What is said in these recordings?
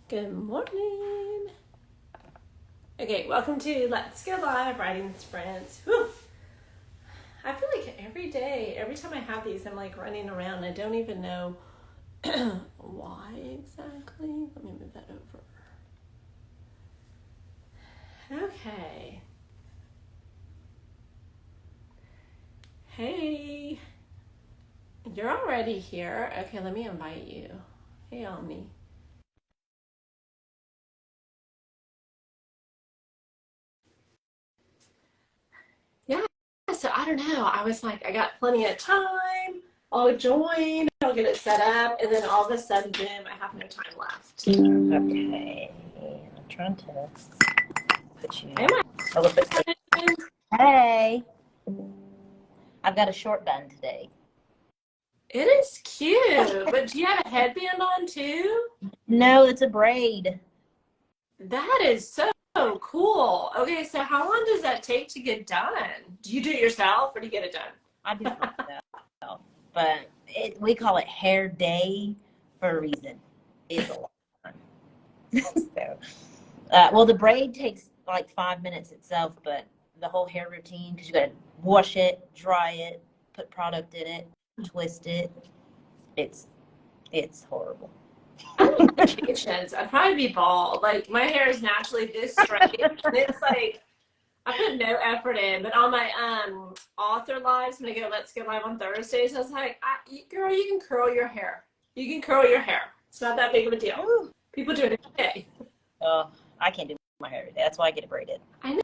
Good morning. Okay, welcome to Let's Go Live Writing Sprints. Whew. I feel like every day, every time I have these, I'm like running around. I don't even know why exactly. Let me move that over. Okay. Hey, you're already here. Okay, let me invite you. Hey, Omni. Yeah, so I don't know. I was like, I got plenty of time. I'll join, I'll get it set up, and then all of a sudden, boom, I have no time left. Okay, I'm trying to put you a little bit. Hey, I've got a short bun today. It is cute, but do you have a headband on too? No, it's a braid. That is so cool. Okay, so how long does that take to get done? Do you do it yourself or do you get it done? I do it myself, but we call it hair day for a reason. It's a lot of fun. Well, the braid takes like 5 minutes itself, but the whole hair routine, because you got to wash it, dry it, put product in it, twist it. It's horrible. I don't have patience. I'd probably be bald. Like my hair is naturally this straight, and it's like I put no effort in. But on my author lives, when I go Let's Go Live on Thursdays, I was like, girl, you can curl your hair. You can curl your hair. It's not that big of a deal. Ooh. People do it every day. Oh, I can't do my hair every day. That's why I get it braided. I know.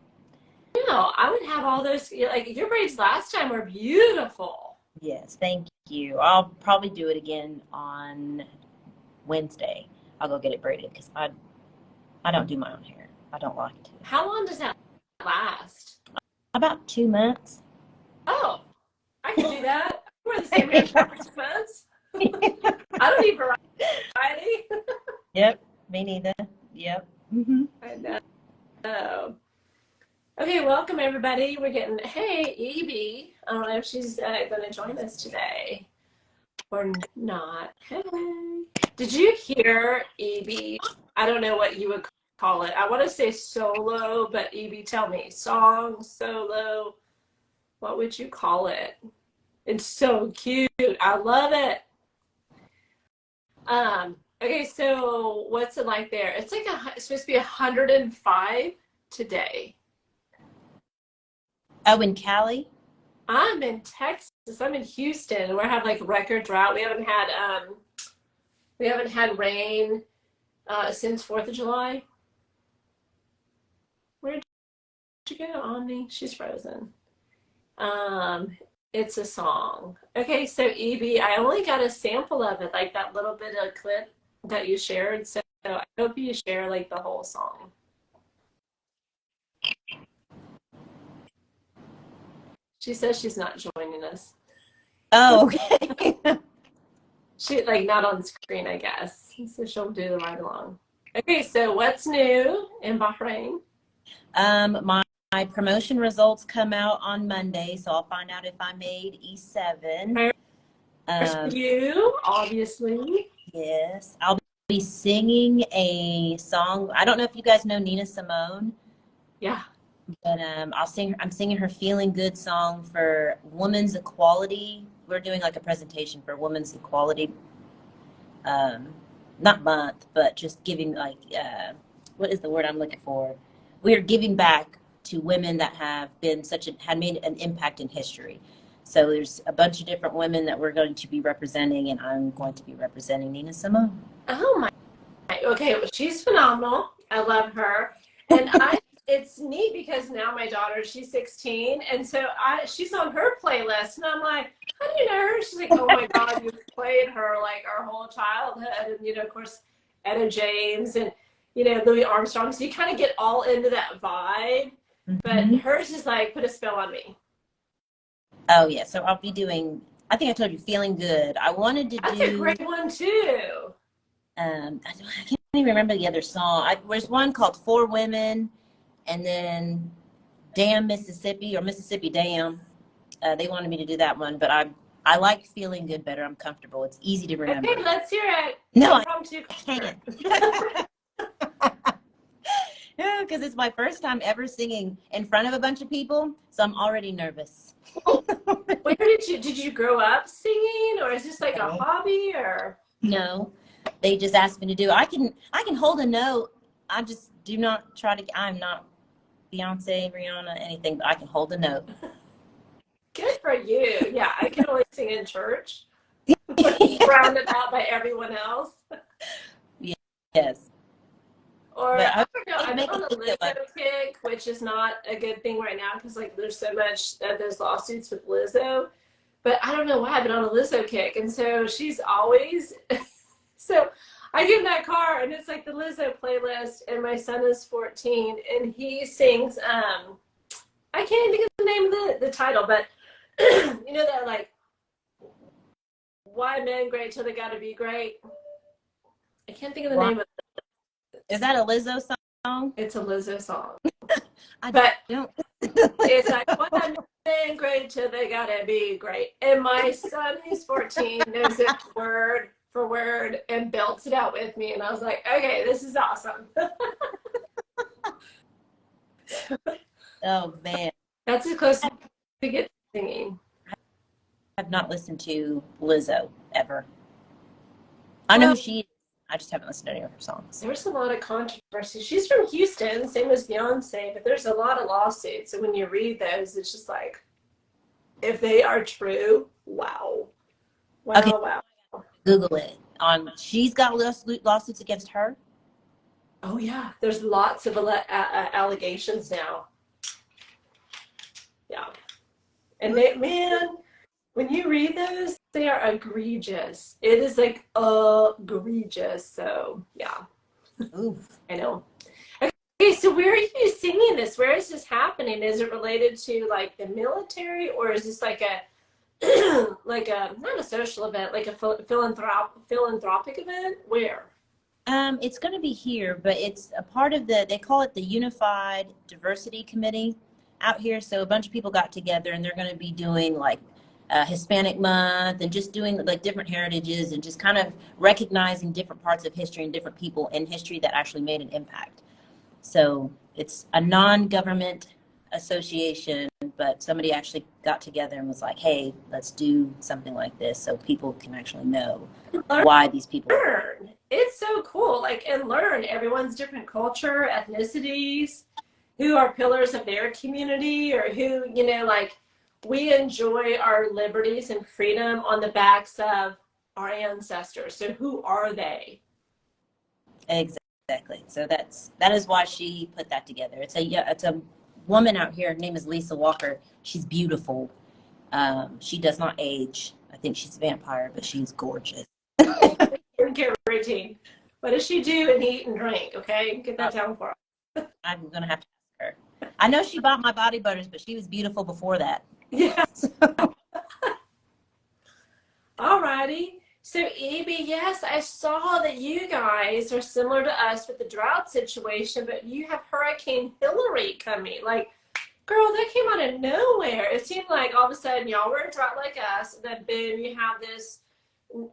I would have all those, like your braids last time were beautiful. Yes, thank you. I'll probably do it again on Wednesday. I'll go get it braided because I don't do my own hair. I don't like to. How long does that last? About 2 months. Oh, I can do that. We're the same age for 6 months. I don't need variety. Yep, me neither. Yep. Mm-hmm. I know. Okay, welcome everybody. We're getting, hey, Evie. I don't know if she's going to join us today or not. Hey. Did you hear Evie? I don't know what you would call it. I want to say solo, but Evie, tell me. Song, solo, what would you call it? It's so cute. I love it. Okay, so what's it like there? It's like it's supposed to be 105 today. Oh, in Cali? I'm in Texas. I'm in Houston. We're having like record drought. We haven't had rain since 4th of July. Where did you go, Omni? She's frozen. It's a song. Okay, so Evie, I only got a sample of it, like that little bit of clip that you shared. So I hope you share like the whole song. She says she's not joining us. Oh, okay. She like not on screen, I guess. So she'll do the ride along. Okay, so what's new in Bahrain? My promotion results come out on Monday, so I'll find out if I made E7. For you, obviously. Yes, I'll be singing a song. I don't know if you guys know Nina Simone. Yeah. But I'm singing her Feeling Good song for women's equality. We're doing like a presentation for women's equality, not month, but just giving like, what is the word I'm looking for? We are giving back to women that have been had made an impact in history. So there's a bunch of different women that we're going to be representing, and I'm going to be representing Nina Simone. Oh my. Okay, well, she's phenomenal. I love her. And it's neat because now my daughter, she's 16, and so she's on her playlist, and I'm like, how do you know her? She's like, oh my God, you've played her like our whole childhood, and of course, Etta James and Louis Armstrong. So you kind of get all into that vibe, but hers is like put a spell on me. Oh yeah, so I'll be doing. I think I told you, Feeling Good. I wanted to That's do. That's a great one too. I can't even remember the other song. There's one called For Women, and then Damn Mississippi or Mississippi Damn. They wanted me to do that one, but I like Feeling Good better. I'm comfortable. It's easy to remember. Okay, let's hear it. No, I can't. because it's my first time ever singing in front of a bunch of people, so I'm already nervous. Where did you grow up singing, or is this like a hobby, or? No, they just asked me to do. I can hold a note. I just do not try to. I'm not Beyonce, Rihanna, anything, but I can hold a note. Good for you. Yeah, I can only sing in church, surrounded out by everyone else. Yes. Or But I don't know, I I've been make on a it feel Lizzo kick, which is not a good thing right now because like there's so much those lawsuits with Lizzo. But I don't know why I've been on a Lizzo kick, and so she's always so I get in that car and it's like the Lizzo playlist, and my son is 14 and he sings I can't even think of the name of the title, but you know that like why men great till they gotta be great. I can't think of the name of it. Is that a Lizzo song? It's a Lizzo song. I But don't. it's like why men great till they gotta be great. And my son, who's 14, knows it word for word and belts it out with me. And I was like, okay, this is awesome. Oh man, That's as close as we get to singing. I've not listened to Lizzo ever. I know who she is. I just haven't listened to any of her songs. There's a lot of controversy. She's from Houston, same as Beyonce, but there's a lot of lawsuits. And when you read those, it's just like, if they are true, wow. Wow, Okay. wow. Google it. She's got lawsuits against her. Oh, yeah. There's lots of allegations now. Yeah. And they, man, when you read those, they are egregious. It is like egregious. So, yeah. Oof. I know. Okay, so where are you singing this? Where is this happening? Is it related to like the military, or is this like a like a not a social event, like a philanthropic event? Where? It's going to be here, but it's a part of they call it the Unified Diversity Committee out here. So a bunch of people got together and they're going to be doing like Hispanic Month and just doing like different heritages and just kind of recognizing different parts of history and different people in history that actually made an impact. So it's a non-government association, but somebody actually got together and was like, hey, let's do something like this so people can actually know why these people learn. It's so cool. Like, and learn everyone's different culture, ethnicities, who are pillars of their community, or who, you know, like we enjoy our liberties and freedom on the backs of our ancestors. So who are they? Exactly. So that is why she put that together. It's a woman out here. Her name is Lisa Walker. She's beautiful. She does not age. I think she's a vampire, but she's gorgeous. Care routine. What does she do and eat and drink? Okay, get that down for her. I'm gonna have to ask her. I know she bought my body butters, but she was beautiful before that. Yeah. Alrighty. So Evie, yes, I saw that you guys are similar to us with the drought situation, but you have Hurricane Hillary coming. Like, girl, that came out of nowhere. It seemed like all of a sudden y'all were in drought like us, and then boom, you have this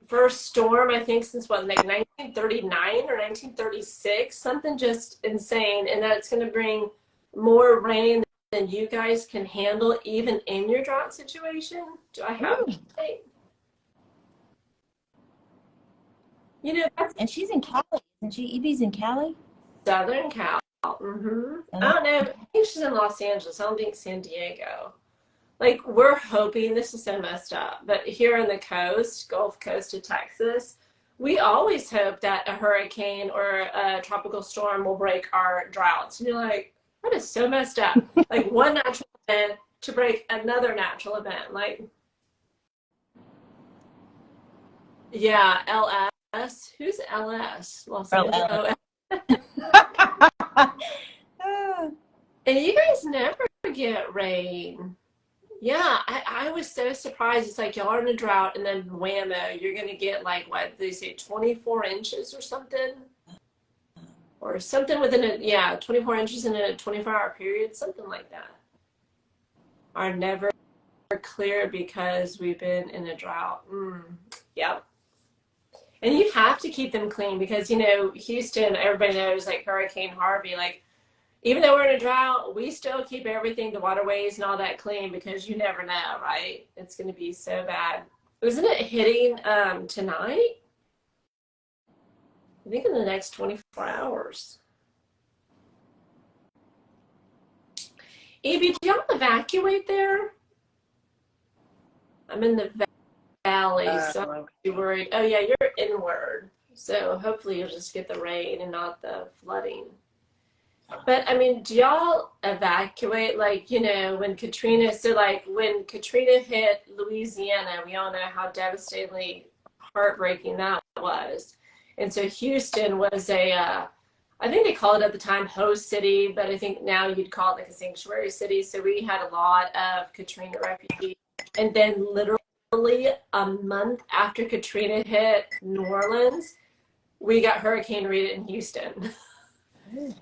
first storm, I think, since what, like 1939 or 1936, something just insane, and that it's going to bring more rain than you guys can handle, even in your drought situation. Do I have to say? You know, that's And she's in Cali, isn't she? Evie's in Cali? Southern Cal. Mm-hmm. I don't know. I think she's in Los Angeles. I don't think San Diego. Like, we're hoping, this is so messed up, but here on the coast, Gulf Coast of Texas, we always hope that a hurricane or a tropical storm will break our droughts. And you're like, that is so messed up. Like, one natural event to break another natural event. Like, yeah, LS. Who's LS? Los Angeles. And you guys never get rain. Yeah, I was so surprised. It's like y'all are in a drought, and then whammo, you're gonna get like what they say, 24 inches or something, or something within 24 inches in a 24-hour period, something like that. Are never clear because we've been in a drought. Yep. And you have to keep them clean because, you know, Houston, everybody knows, like Hurricane Harvey, like even though we're in a drought, we still keep everything, the waterways and all that clean because you never know, right? It's going to be so bad. Isn't it hitting tonight? I think in the next 24 hours. Evie, do y'all evacuate there? I'm in the valley, so I'm really worried. Oh, yeah, you're inward. So hopefully you'll just get the rain and not the flooding. But I mean, do y'all evacuate like, when Katrina hit Louisiana, we all know how devastatingly heartbreaking that was. And so Houston was I think they called it at the time host city, but I think now you'd call it like a sanctuary city. So we had a lot of Katrina refugees. And then literally a month after Katrina hit New Orleans, we got Hurricane Rita in Houston.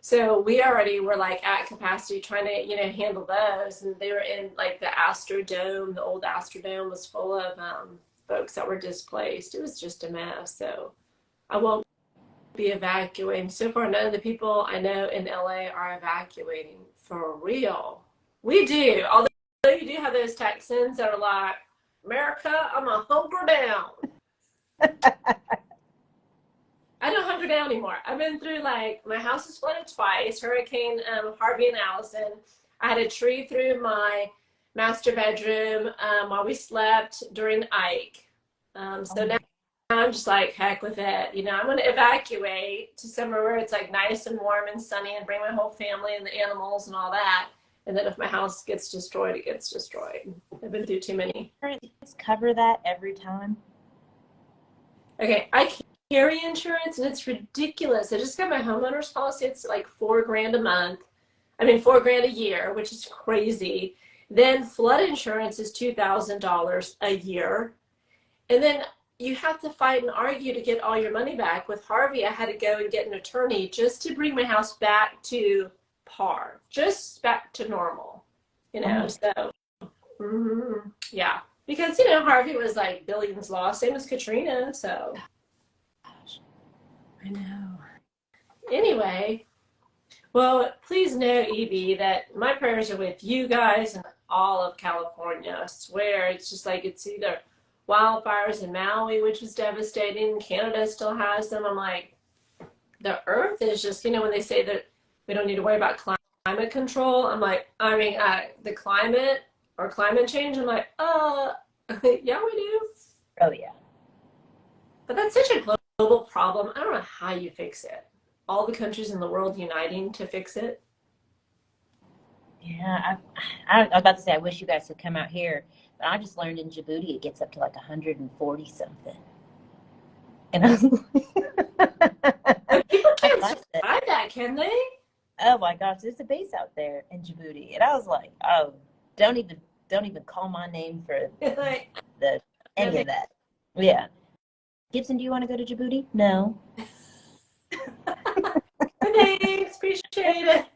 So we already were like at capacity trying to, handle those. And they were in like the Astrodome. The old Astrodome was full of folks that were displaced. It was just a mess. So I won't be evacuating. So far, none of the people I know in LA are evacuating for real. We do. Although you do have those Texans that are like, America, I'm going to hunker down. I don't hunker down anymore. I've been through my house was flooded twice, Hurricane Harvey and Allison. I had a tree through my master bedroom while we slept during Ike. So now I'm just like, heck with it. I'm going to evacuate to somewhere where it's like nice and warm and sunny and bring my whole family and the animals and all that. And then if my house gets destroyed, it gets destroyed. I've been through too many. Cover that every time. Okay, I carry insurance and it's ridiculous. I just got my homeowner's policy. It's like $4,000 a month. $4,000 a year, which is crazy. Then flood insurance is $2,000 a year. And then you have to fight and argue to get all your money back. With Harvey, I had to go and get an attorney just to bring my house back to par, just back to normal, so yeah, because Harvey was like billions lost, same as Katrina. So I know. Anyway, well, please know, Evie, that my prayers are with you guys and all of California. I swear, it's just like it's either wildfires in Maui, which was devastating. Canada still has them. I'm like, the earth is just, when they say that we don't need to worry about climate control. I'm like, the climate or climate change. I'm like, yeah, we do. Oh, yeah. But that's such a global problem. I don't know how you fix it. All the countries in the world uniting to fix it. Yeah, I was about to say, I wish you guys could come out here. But I just learned in Djibouti it gets up to like 140 something. And I was But people can't survive that, can they? Oh my gosh, there's a base out there in Djibouti. And I was like, oh, don't even call my name for any of that. Yeah. Gibson, do you want to go to Djibouti? No. Thanks, appreciate it.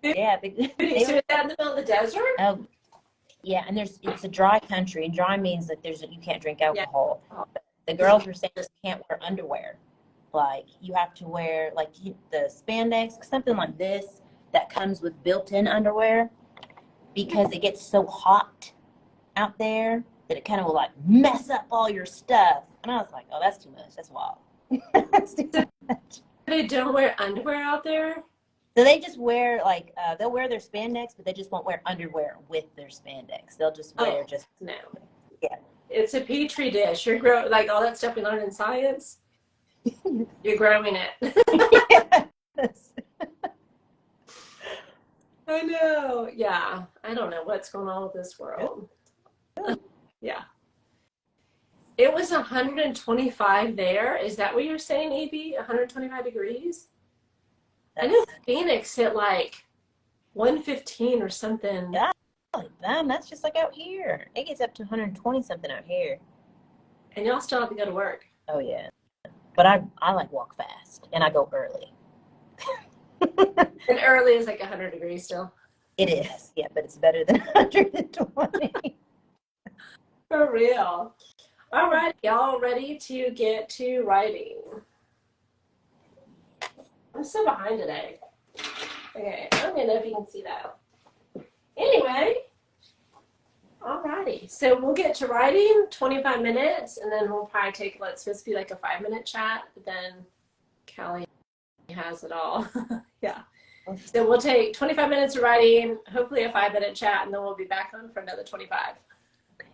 Yeah, so is that in the middle of the desert? Oh, yeah, and it's a dry country, and dry means that you can't drink alcohol. Yeah. The girls were saying you can't wear underwear. Like you have to wear like the spandex, something like this that comes with built-in underwear, because it gets so hot out there that it kind of will like mess up all your stuff. And I was like, oh, that's too much. That's wild. That's too much. They don't wear underwear out there? So they just wear they'll wear their spandex, but they just won't wear underwear with their spandex. They'll just wear no. Yeah. It's a petri dish. You're growing like all that stuff we learned in science. You're growing it. Yes. I know. Yeah. I don't know what's going on with this world. Yeah. It was 125 there. Is that what you're saying, AB? 125 degrees? I know Phoenix hit like 115 or something. Yeah, that's just like out here. It gets up to 120 something out here. And y'all still have to go to work. Oh yeah. But I like walk fast and I go early. And early is like 100 degrees still. It is, yeah, but it's better than 120. For real. All right, y'all ready to get to writing? I'm so behind today. Okay, I don't even know if you can see that. Anyway, alrighty. So we'll get to writing 25 minutes, and then we'll probably take, it's supposed to be like a 5-minute chat, but then Callie has it all. Yeah. So we'll take 25 minutes of writing, hopefully a 5-minute chat, and then we'll be back on for another 25. Okay.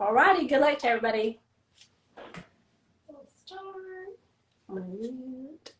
Alrighty, good luck to everybody. Let's start. I'm gonna mute.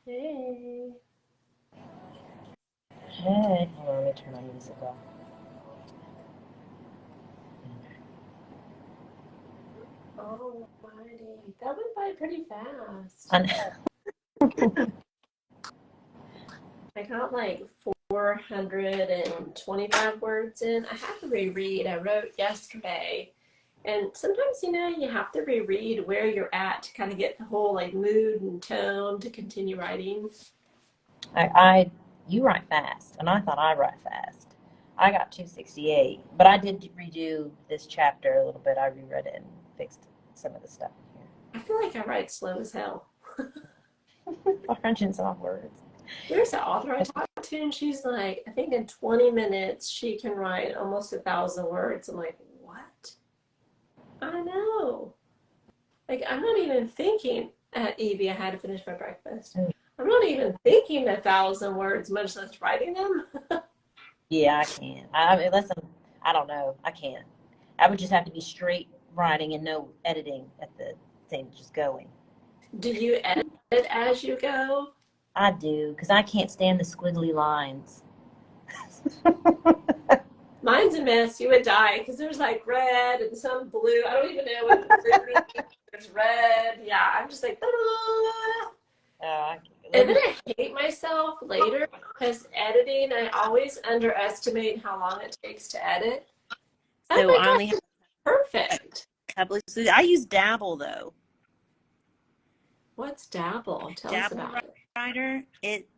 Hey. Hey, hold on, let me turn my music off. Alrighty. That went by pretty fast. I know. I got like 425 words in. I have to reread. I wrote yesterday. And sometimes, you have to reread where you're at to kind of get the whole like mood and tone to continue writing. You write fast, and I thought I write fast. I got 268, but I did redo this chapter a little bit. I reread it and fixed some of the stuff in here. I feel like I write slow as hell. 400 and some words. There's an author I talked to, and she's like, I think in 20 minutes she can write almost 1,000 words. I'm like, what? I know. Like, I'm not even thinking at Evie, I had to finish my breakfast. I'm not even thinking 1,000 words, much less writing them. Yeah, I can't. I mean, I don't know. I can't. I would just have to be straight writing and no editing at the same, just going. Do you edit as you go? I do, because I can't stand the squiggly lines. Mine's a mess. You would die because there's like red and some blue. I don't even know what the blue means. There's red. Yeah, I'm just like, and then I hate myself later because editing, I always underestimate how long it takes to edit. So I only have perfect. I use Dabble though. What's Dabble? Tell us about it. Writer.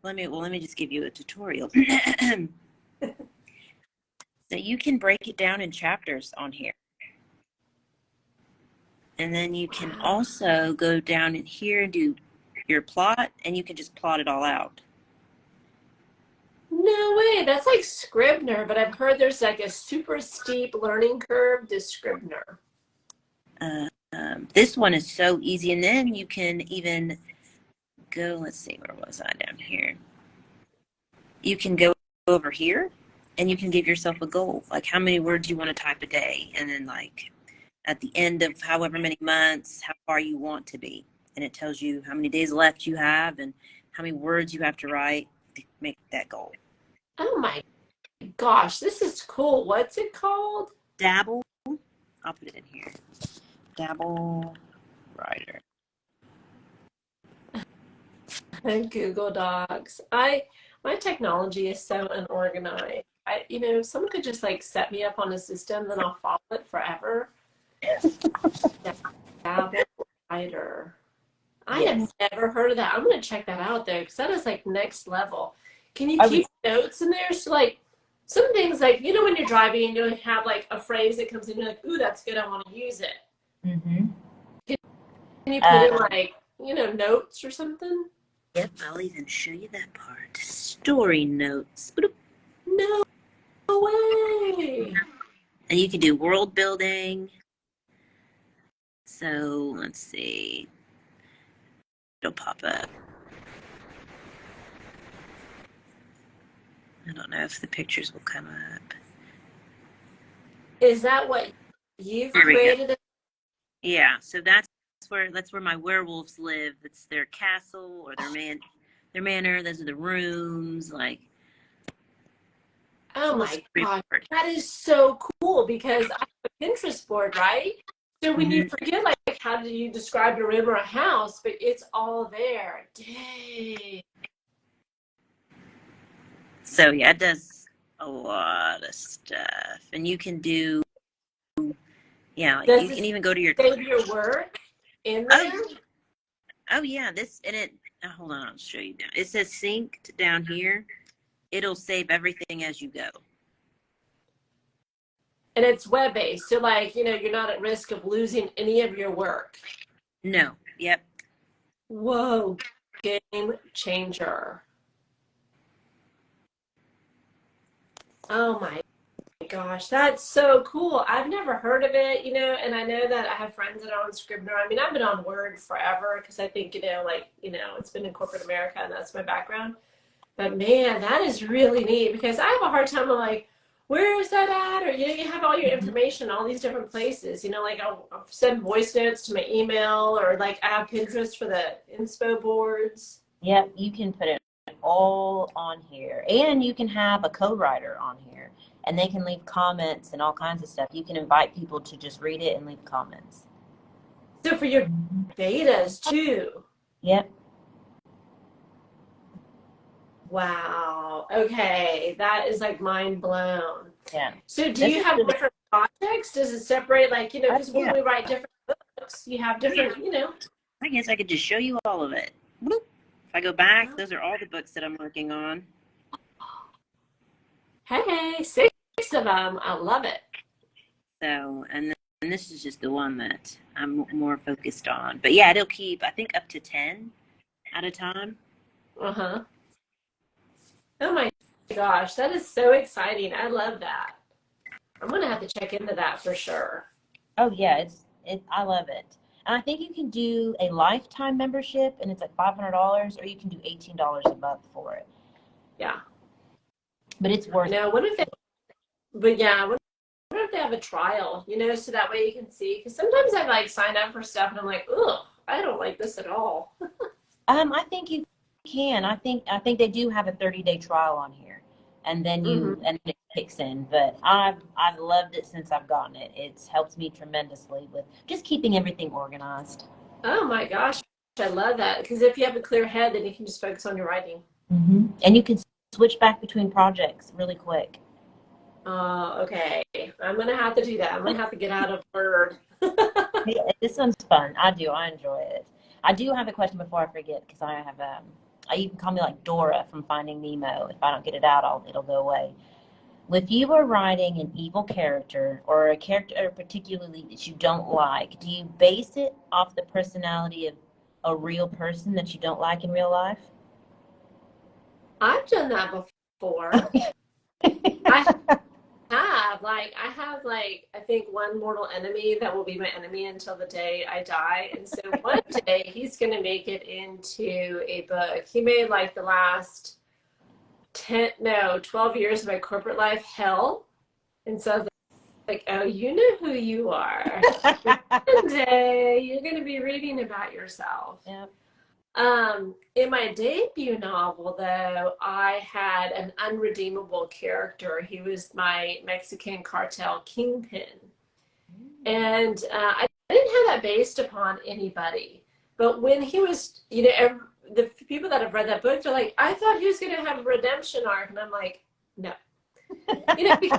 Let me just give you a tutorial. So you can break it down in chapters on here. And then you can also go down in here and do your plot, and you can just plot it all out. No way. That's like Scrivener, but I've heard there's like a super steep learning curve to Scrivener. This one is so easy, and then you can even go, let's see, where was I down here? You can go over here, and you can give yourself a goal, like how many words you want to type a day, and then like at the end of however many months, how far you want to be. And it tells you how many days left you have and how many words you have to write to make that goal. Oh my gosh, this is cool. What's it called? Dabble. I'll put it in here. Dabble Writer. Google Docs. My technology is so unorganized. Someone could just like set me up on a system, then I'll follow it forever. Dabble Writer. I have never heard of that. I'm gonna check that out though, because that is like next level. Can you keep notes in there? So like some things like, when you're driving and you have like a phrase that comes in, you're like, ooh, that's good, I want to use it. Mm-hmm. Can you put in like, notes or something? Yep, I'll even show you that part. Story notes. No way. And you can do world building. So let's see. It'll pop up. I don't know if the pictures will come up. Is that what you've created? Yeah, so that's where my werewolves live. It's their castle or their manor. Those are the rooms. Like, oh my god, that is so cool because I have a Pinterest board, right? So when you forget, like, how do you describe your room or a house, but it's all there. Dang. So yeah, it does a lot of stuff, and you can do. Yeah, like you can even go to save your work in there. Oh yeah, hold on, I'll show you down. It says synced down here. It'll save everything as you go. And it's web-based, so like, you're not at risk of losing any of your work. No. Yep. Whoa, game changer. Oh my gosh, that's so cool. I've never heard of it, and I know that I have friends that are on Scrivener. I mean, I've been on Word forever because I think, it's been in corporate America and that's my background. But man, that is really neat because I have a hard time of like, where is that at? Or, you have all your information in all these different places, like I'll send voice notes to my email or like I have Pinterest for the inspo boards. Yep, you can put it all on here. And you can have a co-writer on here. And they can leave comments and all kinds of stuff. You can invite people to just read it and leave comments. So for your betas too. Yep. Wow. Okay. That is like mind blown. Yeah. So do you have different projects? Does it separate like, because when Yeah. we write different books, you have different, I guess I could just show you all of it. Bloop. If I go back, those are all the books that I'm working on. Hey, 6 of them. I love it. So, and this is just the one that I'm more focused on. But yeah, it'll keep, I think, up to 10 at a time. Uh-huh. Oh my gosh, that is so exciting. I love that. I'm gonna have to check into that for sure. Oh yeah, I love it. And I think you can do a lifetime membership and it's like $500, or you can do $18 a month for it. Yeah. But it's worth it. What if what if they have a trial, so that way you can see? Because sometimes I like sign up for stuff and I'm like, ugh, I don't like this at all. I think you can. I think they do have a 30-day trial on here, and then and it kicks in. But I've loved it since I've gotten it. It's helped me tremendously with just keeping everything organized. Oh my gosh, I love that. Because if you have a clear head, then you can just focus on your writing. And you can switch back between projects really quick. Okay. I'm gonna have to do that. I'm gonna have to get out of Word. Yeah, this one's fun. I enjoy it. I do have a question before I forget, because I have you can call me like Dora from Finding Nemo. If I don't get it out, it'll go away. If you were writing an evil character, or a character particularly that you don't like, do you base it off the personality of a real person that you don't like in real life? I've done that before. I have I think one mortal enemy that will be my enemy until the day I die. And so one day he's going to make it into a book. He made like the last 12 years of my corporate life hell. And so I was like, oh, you know who you are. One day you're going to be reading about yourself. Yep. In my debut novel, though, I had an unredeemable character. He was my Mexican cartel kingpin. And I didn't have that based upon anybody. But when he was, the people that have read that book, they're like, I thought he was going to have a redemption arc. And I'm like, no. If you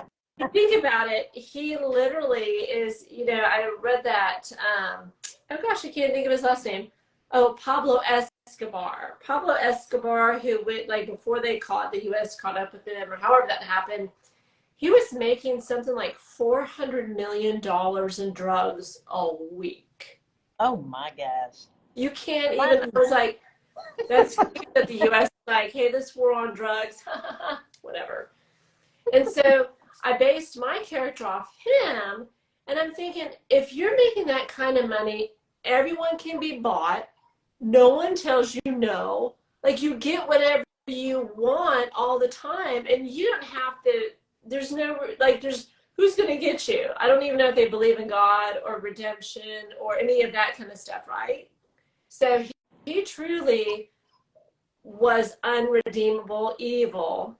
think about it, he literally is, I read that, oh gosh, I can't think of his last name. Oh, Pablo Escobar. Pablo Escobar, who went, before the U.S. caught up with him, or however that happened, he was making something like $400 million in drugs a week. Oh my gosh. You can't even, I was like, that's that the U.S. is like, hey, this war on drugs, whatever. And so I based my character off him, and I'm thinking, if you're making that kind of money, everyone can be bought. No one tells you no. You get whatever you want all the time, and you don't have to, there's who's going to get you? I don't even know if they believe in God or redemption or any of that kind of stuff, right? So he truly was unredeemable evil.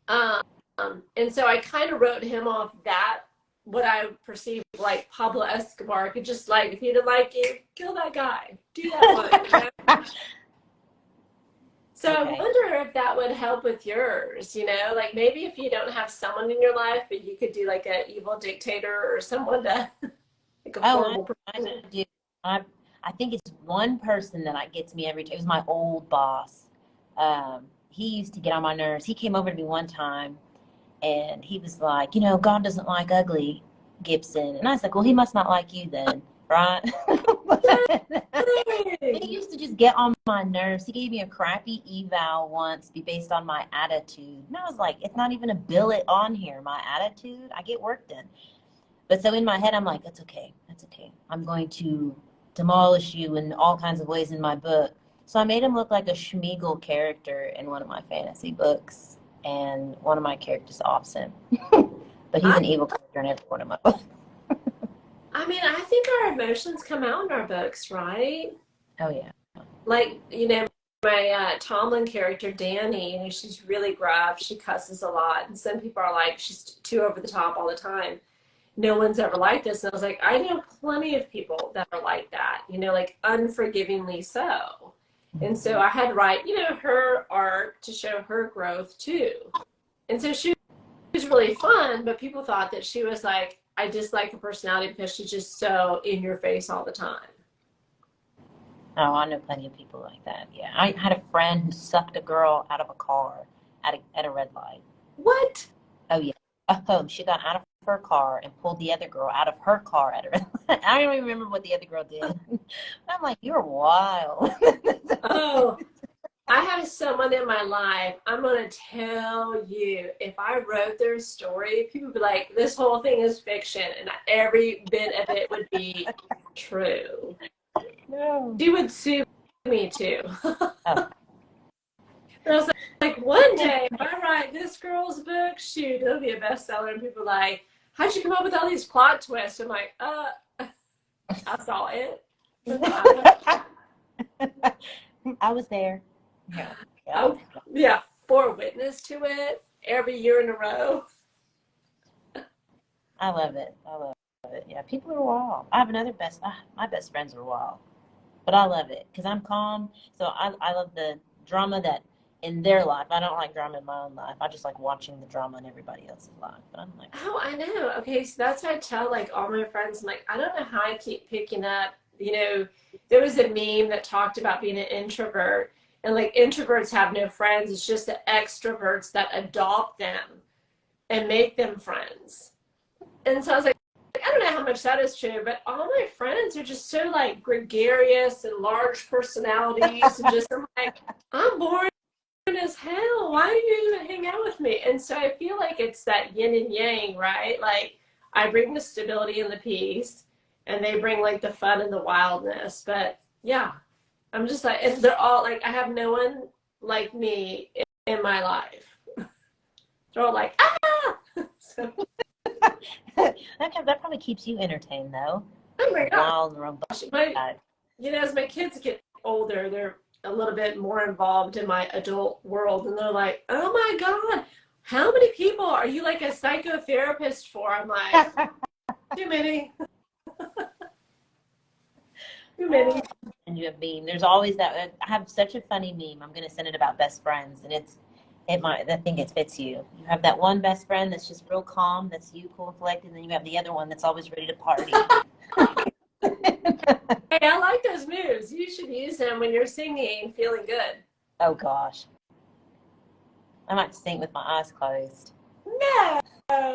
And so I kind of wrote him off that, what I perceived like Pablo Escobar could just if he didn't like you, kill that guy. Do that one. So okay. I wonder if that would help with yours, maybe if you don't have someone in your life, but you could do an evil dictator or someone to horrible person. I think it's one person that gets me every time. It was my old boss. He used to get on my nerves. He came over to me one time and he was like, God doesn't like ugly, Gibson. And I was like, well, he must not like you then, right? He used to just get on my nerves. He gave me a crappy eval once based on my attitude. And I was like, it's not even a billet on here. My attitude, I get work done. But so in my head, I'm like, that's okay. That's okay. I'm going to demolish you in all kinds of ways in my book. So I made him look like a Schmeagol character in one of my fantasy books. And one of my characters offs him. But he's an evil character in every one of my books. I mean, I think our emotions come out in our books, right? Oh, yeah. my Tomlin character, Danny, she's really gruff. She cusses a lot. And some people are like, she's too over the top all the time. No one's ever like this. And I was like, I know plenty of people that are like that, like unforgivingly so. And so I had to write, her arc to show her growth too. And so she was really fun, but people thought that she was like, I dislike her personality because she's just so in your face all the time. Oh, I know plenty of people like that. Yeah, I had a friend who sucked a girl out of a car at a red light. What? Oh yeah. Oh, she got out of her car and pulled the other girl out of her car at a red light. I don't even remember what the other girl did. I'm like, you're wild. Oh, I have someone in my life, I'm going to tell you, if I wrote their story, people would be like, this whole thing is fiction, and every bit of it would be true. No. She would sue me too. Oh. And I was like, one day, if I write this girl's book, shoot, it'll be a bestseller. And people are like, how'd you come up with all these plot twists? I'm like, I saw it. I was there. Yeah. Oh, yeah, bore witness to it every year in a row. I love it. I love it. Yeah, people are wild. I have another my best friends are wild, but I love it because I'm calm. So I love the drama that in their life. I don't like drama in my own life. I just like watching the drama in everybody else's life. But I'm like, Oh, I know. Okay, so that's why I tell like all my friends, I'm like, I don't know how I keep picking up. There was a meme that talked about being an introvert, and like introverts have no friends. It's just the extroverts that adopt them and make them friends. And so I was like, I don't know how much that is true, but all my friends are just so like gregarious and large personalities, and just I'm like, I'm boring as hell. Why do you even hang out with me? And so I feel like it's that yin and yang, right? Like I bring the stability and the peace, and they bring like the fun and the wildness. But yeah, I'm just like, and they're all like, I have no one like me in my life. They're all like, ah! So, that probably keeps you entertained though. oh my gosh. Wild and robust. As my kids get older, they're a little bit more involved in my adult world, and they're like, oh my God, how many people are you like a psychotherapist for? I'm like, too many. Too many. And you have meme. There's always that. I have such a funny meme. I'm gonna send it about best friends, and I think it fits you. You have that one best friend that's just real calm, that's you, cool and collected, and then you have the other one that's always ready to party. Hey, I like those moves. You should use them when you're singing, feeling good. Oh gosh, I might sing with my eyes closed. No,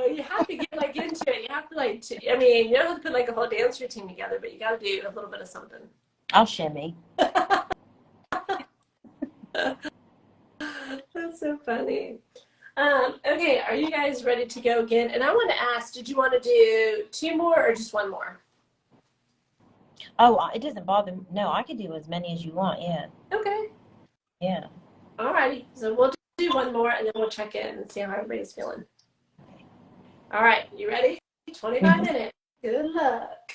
you have to get like into it. You have to like, I mean, you don't have to put like a whole dance routine together, but you got to do a little bit of something. I'll shimmy. That's so funny. Okay, are you guys ready to go again? And I want to ask, did you want to do 2 more or just 1 more? Oh, it doesn't bother me. No, I could do as many as you want. Yeah. Okay. Yeah. All righty. So we'll do 1 more and then we'll check in and see how everybody's feeling. All right, you ready? 25 minutes. Good luck.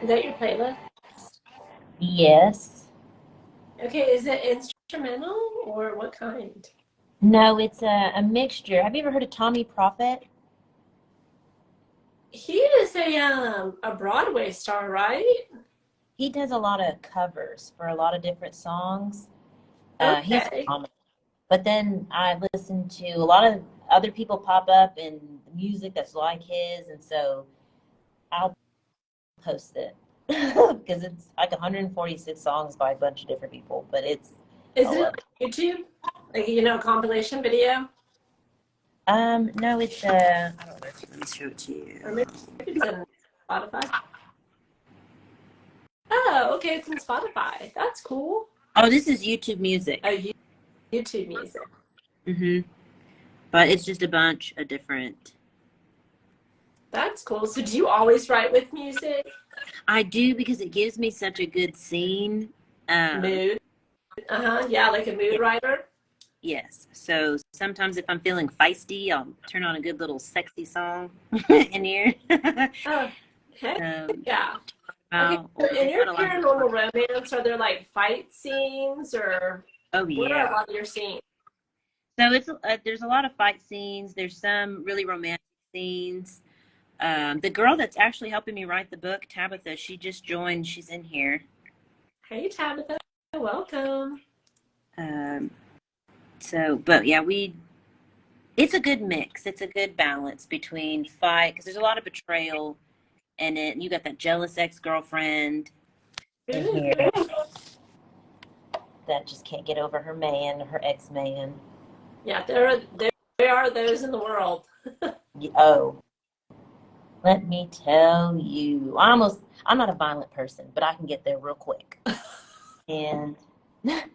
Is that your playlist? Yes. Okay, is it instrumental or what kind? No, it's a mixture. Have you ever heard of Tommy Prophet? He is a Broadway star, right? He does a lot of covers for a lot of different songs. He's Okay. phenomenal. But then I listen to a lot of other people pop up in music that's like his, and so I'll post it because it's like 146 songs by a bunch of different people. But it's Is I it love on YouTube? Like, a compilation video? it. No, it's I don't know. Let me show it to Or you. maybe it's in Spotify? Oh, okay, it's in Spotify. That's cool. Oh, this is YouTube Oh, Music. YouTube music. But it's just a bunch of different. That's cool. So do you always write with music? I do because it gives me such a good scene. Mood? Uh-huh. Yeah, like a mood writer. Yes. So sometimes if I'm feeling feisty, I'll turn on a good little sexy song in here. Oh, heck um, yeah. Okay, about, so or in we've your got a lot of paranormal romance, are there like fight scenes or oh what are a yeah. lot of your scenes? So it's there's a lot of fight scenes. There's some really romantic scenes. The girl that's actually helping me write the book, Tabitha, she just joined. She's in here. Hey, Tabitha, welcome. Um, but yeah, it's a good mix. It's a good balance between fight because there's a lot of betrayal in it. And you got that jealous ex-girlfriend in here that just can't get over her man, her ex-man. Yeah, there are those in the world. Oh, let me tell you, I'm not a violent person, but I can get there real quick. And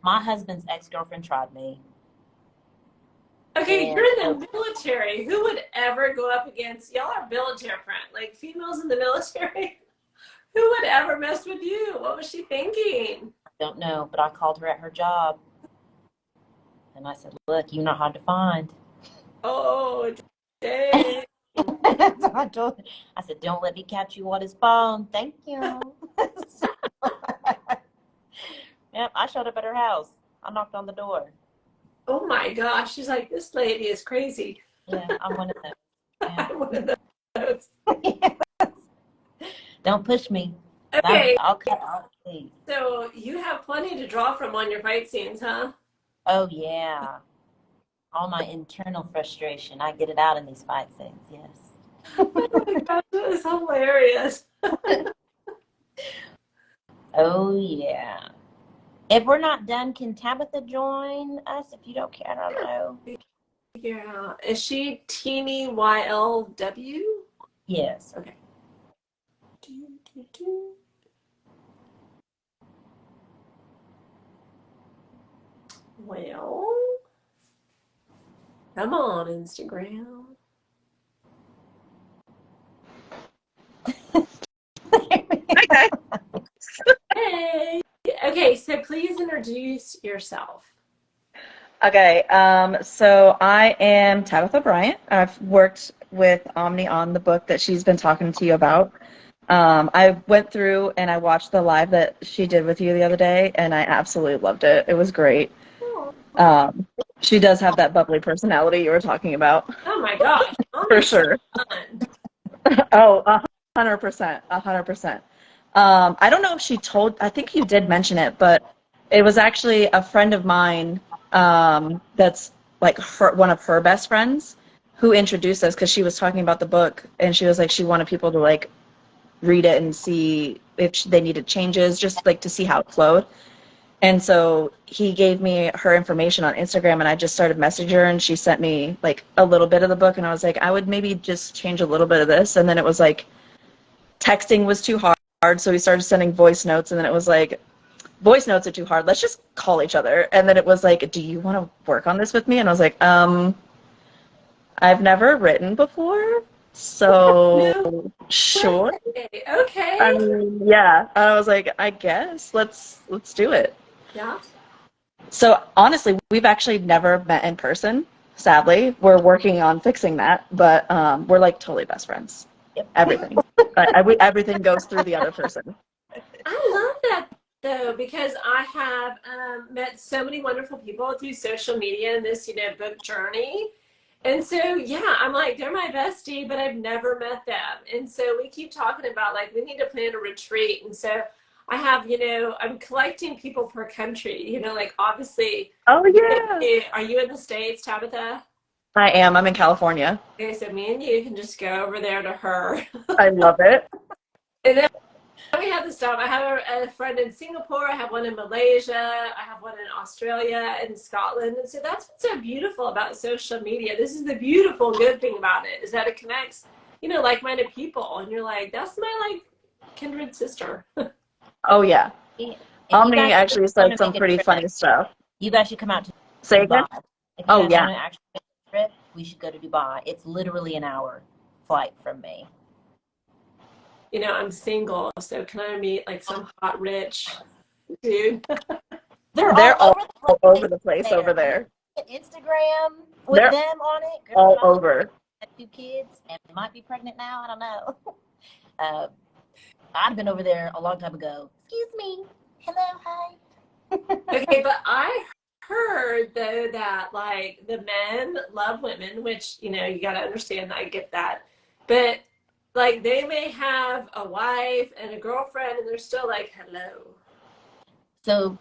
my husband's ex-girlfriend tried me. Okay, And you're in the military. Who would ever go up against y'all are military friend, like females in the military? Who would ever mess with you? What was she thinking? don't know, but I called her at her job. And I said, look, you're not hard to find. Oh, dang. I said, don't let me catch you on his phone. Thank you. Yep, I showed up at her house. I knocked on the door. Oh my gosh. She's like, this lady is crazy. Yeah, I'm one of those. Yeah. I'm one of those. Don't push me. Okay, I'll cut out, please. so you have plenty to draw from on your fight scenes, huh? Oh, yeah. All my internal frustration, I get it out in these fight scenes, yes. Oh my gosh, that is hilarious. Oh, yeah. If we're not done, can Tabitha join us? If you don't care, I don't know. Yeah. Is she Teeny YLW? Yes. Okay. Well, come on, Instagram. Okay. Hey. Okay, so please introduce yourself. Okay. So I am Tabitha Bryant. I've worked with Omni on the book that she's been talking to you about. I went through and I watched the live that she did with you the other day, and I absolutely loved it. It was great. Oh, She does have that bubbly personality you were talking about, oh my gosh, for Mommy's so sure. fun. Oh, 100%, 100%. I don't know if she told, I think you did mention it, but it was actually a friend of mine that's like one of her best friends who introduced us because she was talking about the book and she was like she wanted people to like read it and see if they needed changes, just like to see how it flowed. And so he gave me her information on Instagram and I just started messaging her and she sent me like a little bit of the book and I was like, I would maybe just change a little bit of this. And then it was like texting was too hard. So we started sending voice notes and then it was like, voice notes are too hard. Let's just call each other. And then it was like, do you want to work on this with me? And I was like, I've never written before. So No sure. way. Okay. I mean, yeah. I was like, I guess let's do it. Yeah. So honestly, we've actually never met in person. Sadly, we're working on fixing that, but we're like totally best friends. Yep. Everything. Everything goes through the other person. I love that though, because I have met so many wonderful people through social media in this, book journey. And so, yeah, I'm like, they're my bestie, but I've never met them. And so we keep talking about like, we need to plan a retreat. And so I have, I'm collecting people per country, like obviously. Oh, yeah. Are you in the States, Tabitha? I am. I'm in California. Okay, so me and you can just go over there to her. I love it. And then we have the stuff. I have a friend in Singapore. I have one in Malaysia. I have one in Australia and Scotland. And so that's what's so beautiful about social media. This is the beautiful, good thing about it, is that it connects, like-minded people. And you're like, that's my, kindred sister. Oh, yeah. And Omni actually said some pretty funny stuff. You guys should come out to Say Dubai. again? If you Oh, guys yeah. want to actually make a trip, we should go to Dubai. It's literally an hour flight from me. I'm single, so can I meet like some hot rich dude? They're all all over the place over there. Instagram with They're them on it. Girl, all over. 2 kids and might be pregnant now. I don't know. I'd have been over there a long time ago. Excuse me. Hello, hi. Okay, but I heard though that like the men love women, which you got to understand. I get that, but like they may have a wife and a girlfriend, and they're still like, hello. So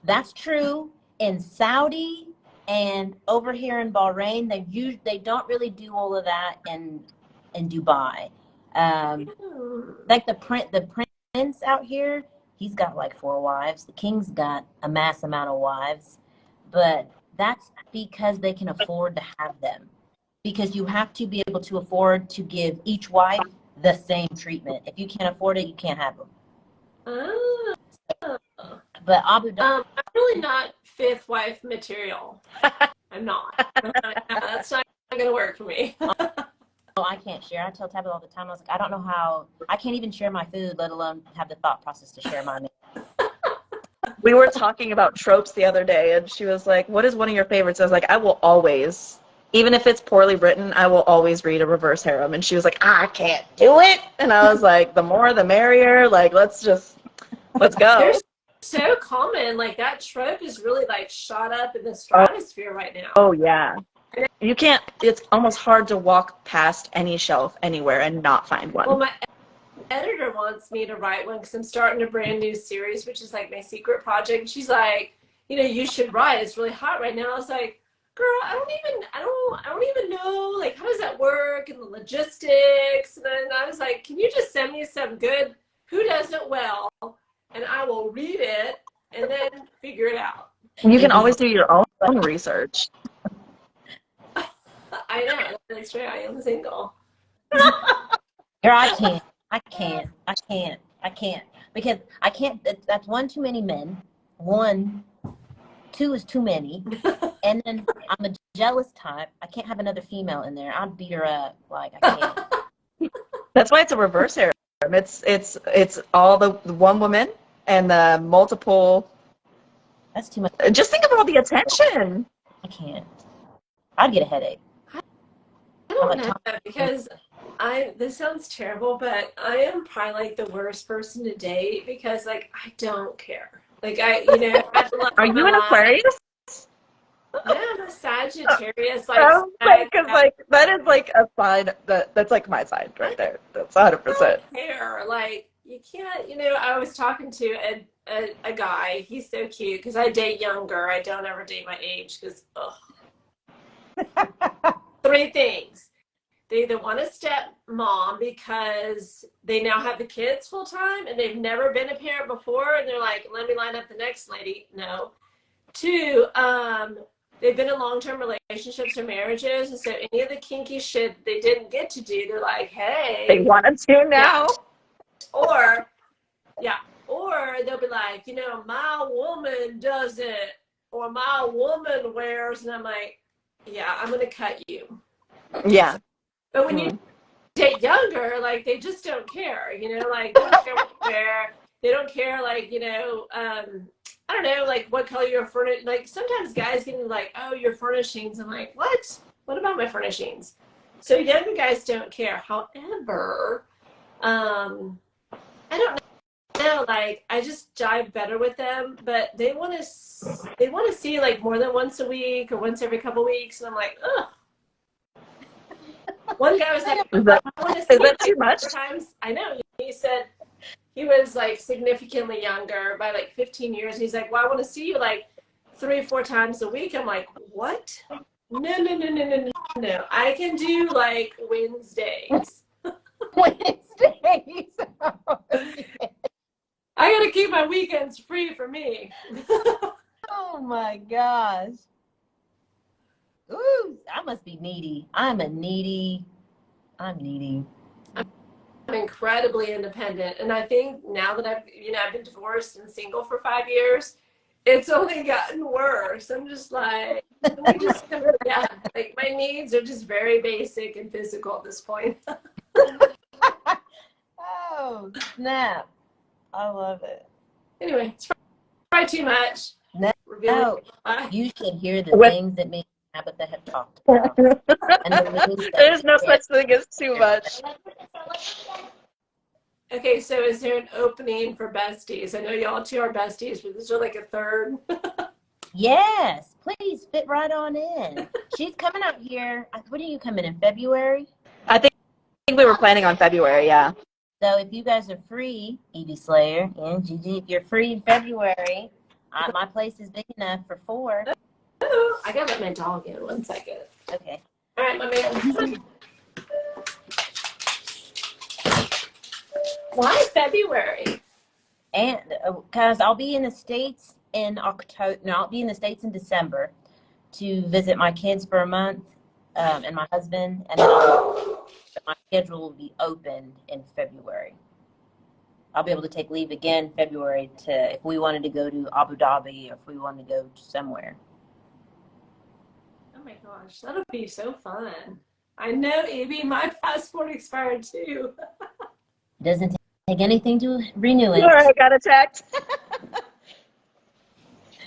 that's true in Saudi and over here in Bahrain. They don't really do all of that in Dubai. Like the prince out here, he's got like 4 wives. The king's got a mass amount of wives, but that's because they can afford to have them. Because you have to be able to afford to give each wife the same treatment. If you can't afford it, you can't have them. Oh. But Abu Dhabi, I'm really not 5th wife material. I'm not. That's not going to work for me. I can't share. I tell Tabitha all the time. I was like, I don't know how. I can't even share my food, let alone have the thought process to share my meal. We were talking about tropes the other day, and she was like, what is one of your favorites? I was like, I will always, even if it's poorly written, I will always read a reverse harem. And she was like, I can't do it. And I was like, the more the merrier. Like, let's go. They're so common. Like that trope is really like shot up in the stratosphere right now. Oh, yeah. You can't, it's almost hard to walk past any shelf anywhere and not find one. Well, my editor wants me to write one because I'm starting a brand new series, which is like my secret project. And she's like, you should write. It's really hot right now. I was like, girl, I don't even know, like, how does that work and the logistics? And then I was like, can you just send me some good, who does it well, and I will read it and then figure it out. You can always do your own research. I know, that's true. I am single. Girl, I can't. Because I can't, that's 1 too many men. 2 is too many. And then I'm a jealous type. I can't have another female in there. I'd beat her up. Like, I can't. That's why it's a reverse harem. It's all the one woman and the multiple. That's too much. Just think of all the attention. I can't. I'd get a headache. I don't know, because this sounds terrible, but I am probably like the worst person to date because like I don't care. Like I Are you an Aquarius? Yeah, I'm a Sagittarius. Because like that is like a sign that's like my sign right there. That's 100%. I don't care. Like you can't. I was talking to a guy. He's so cute because I date younger. I don't ever date my age because 3 things. They either want a stepmom because they now have the kids full time and they've never been a parent before, and they're like, let me line up the next lady. No. 2, they've been in long-term relationships or marriages, and so any of the kinky shit they didn't get to do, they're like, hey. They wanted to now. Yeah. Or they'll be like, my woman does it, or my woman wears, and I'm like, yeah, I'm going to cut you. Yeah. But when you date younger, like, they just don't care, like, they don't care what you wear. They don't care, like, I don't know, like, what color your furniture, like, sometimes guys get like, oh, your furnishings. I'm like, what? What about my furnishings? So younger guys don't care. However, I don't know. Like, I just jive better with them, but they want to see like more than once a week or once every couple weeks, and I'm like, ugh. One guy was like, Is that too much? Times. I know. He said he was like significantly younger by like 15 years. He's like, well, I want to see you like 3 or 4 times a week. I'm like, what? No. I can do like Wednesdays. Wednesdays. I gotta keep my weekends free for me. Oh my gosh. Ooh, I must be needy. I'm needy. I'm incredibly independent, and I think now that I've been divorced and single for 5 years, it's only gotten worse. I'm just like, like my needs are just very basic and physical at this point. Oh, snap. I love it. Anyway, it's probably too much. No, you should hear the things that me and Tabitha have talked about. There's no such thing as too much. Okay, so is there an opening for besties? I know y'all two are besties, but is there like a third? Yes, please fit right on in. She's coming out here. When are you coming in? February? I think we were planning on February, yeah. So if you guys are free, Evie Slayer and Gigi, if you're free in February, my place is big enough for 4. Oh, I gotta let my dog in 1 second. Okay. All right, my man. Why February? And because I'll be in the States in October. No, I'll be in the States in December to visit my kids for a month and my husband, and then my schedule will be opened in February. I'll be able to take leave again February if we wanted to go to Abu Dhabi or if we wanted to go somewhere. Oh my gosh, that'll be so fun. I know, Evie, my passport expired too. Doesn't take anything to renew it. Sorry, I got attacked.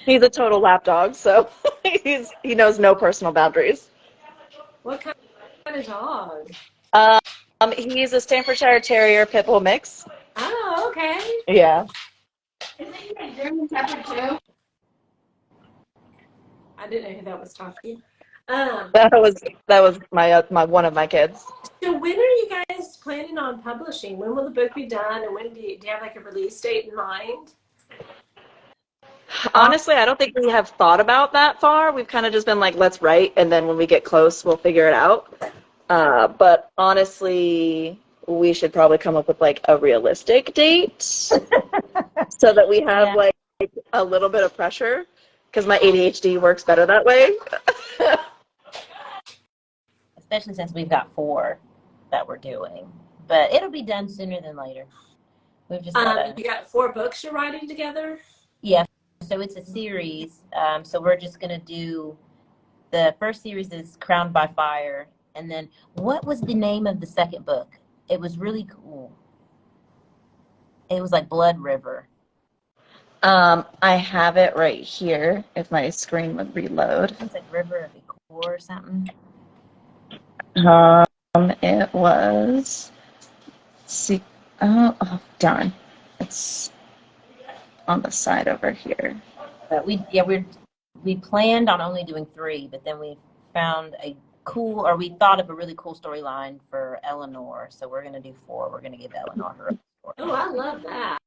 He's a total lap dog, so he knows no personal boundaries. What kind of dog? He's a Staffordshire Terrier Pit Bull mix. Oh, okay. Yeah. Is he a German Shepherd too? I didn't know who that was talking. That was my one of my kids. So when are you guys planning on publishing? When will the book be done, and when do you have like a release date in mind? Honestly, I don't think we have thought about that far. We've kind of just been like, let's write, and then when we get close, we'll figure it out. But honestly, we should probably come up with like a realistic date so that we have like a little bit of pressure, because my ADHD works better that way. Especially since we've got 4 that we're doing. But it'll be done sooner than later. We've just you got 4 books you're writing together? Yeah. So it's a series. So we're just going to do, the first series is Crowned by Fire. And then what was the name of the second book? It was really cool. It was like Blood River. I have it right here if my screen would reload. It's like River of Ecor or something. It was, see, oh darn, it's on the side over here. But we planned on only doing 3, but then we found we thought of a really cool storyline for Eleanor, so we're gonna do 4. We're gonna give Eleanor her own story. Oh, I love that.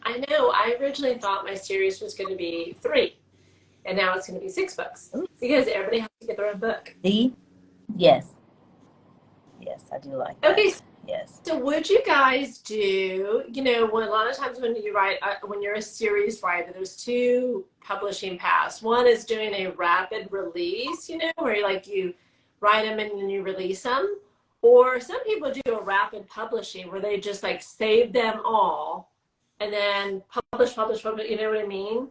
I know. I originally thought my series was going to be 3, and now it's going to be 6 books because everybody has to get their own book. See? Yes, I do like that. Okay. Yes. So would you guys do, a lot of times when you write, when you're a series writer, there's 2 publishing paths. One is doing a rapid release, where you write them and then you release them. Or some people do a rapid publishing where they just like save them all and then publish, you know what I mean?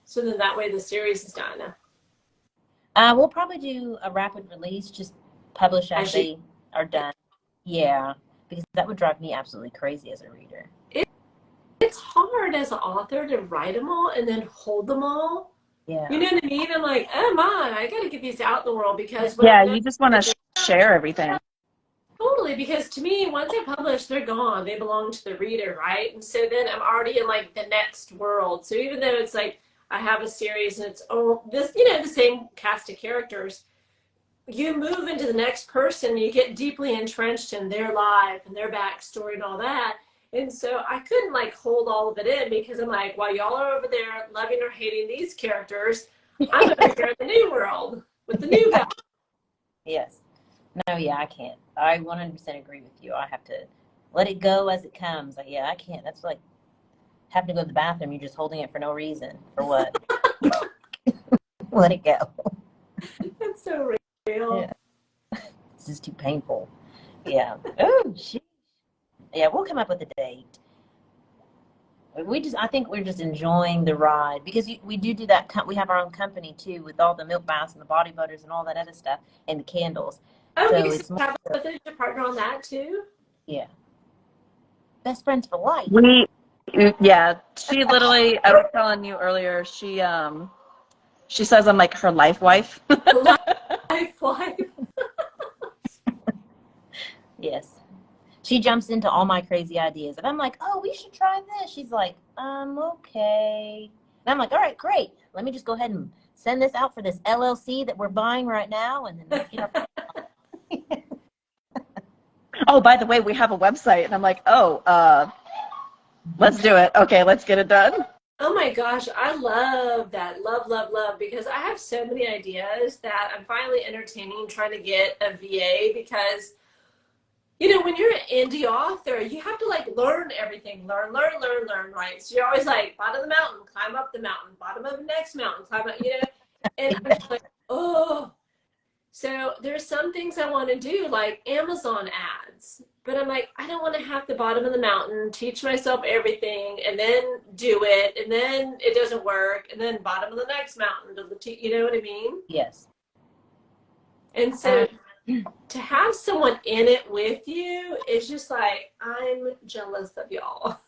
So then that way the series is done. We'll probably do a rapid release, just publish as they are done. Yeah, because that would drive me absolutely crazy as a reader. It's hard as an author to write them all and then hold them all. Yeah. You know what I mean? I'm like, oh my, I got to get these out in the world because you just want to share everything. Totally, because to me, once they publish, they're gone. They belong to the reader, right? And so then I'm already in like the next world. So even though it's like I have a series and it's this, the same cast of characters, you move into the next person, you get deeply entrenched in their life and their backstory and all that. And so I couldn't like hold all of it in because I'm like, while y'all are over there loving or hating these characters, I'm over here in the new world with the new guy. Yes. No, yeah, I can't. I 100% agree with you. I have to let it go as it comes. Like, yeah, I can't. That's like having to go to the bathroom. You're just holding it for no reason. For what? Let it go. That's so real. Yeah. It's just too painful. Yeah. Oh, shit. Yeah, we'll come up with a date. I think we're just enjoying the ride because we do that. We have our own company too with all the milk baths and the body butters and all that other stuff and the candles. Oh, So you it's more, have a partner on that too? yeah. Best friends for life. Yeah, she literally, I was telling you earlier, she says I'm like her life wife. Life. Yes. She jumps into all my crazy ideas. And I'm like, oh, we should try this. She's like, okay. And I'm like, all right, great. Let me just go ahead and send this out for this LLC that we're buying right now. And then let's get our Oh, by the way, we have a website. And I'm like, let's do it. Okay, let's get it done. Oh my gosh, I love that. Love, love, love. Because I have so many ideas that I'm finally entertaining trying to get a VA because, when you're an indie author, you have to like learn everything. Learn, right? So you're always like, bottom of the mountain, climb up the mountain, bottom of the next mountain, climb up, And I'm just like, oh. So there's some things I want to do, like Amazon ads. But I'm like, I don't want to have the bottom of the mountain, teach myself everything, and then do it, and then it doesn't work, and then bottom of the next mountain, you know what I mean? Yes. And so to have someone in it with you is just like, I'm jealous of y'all.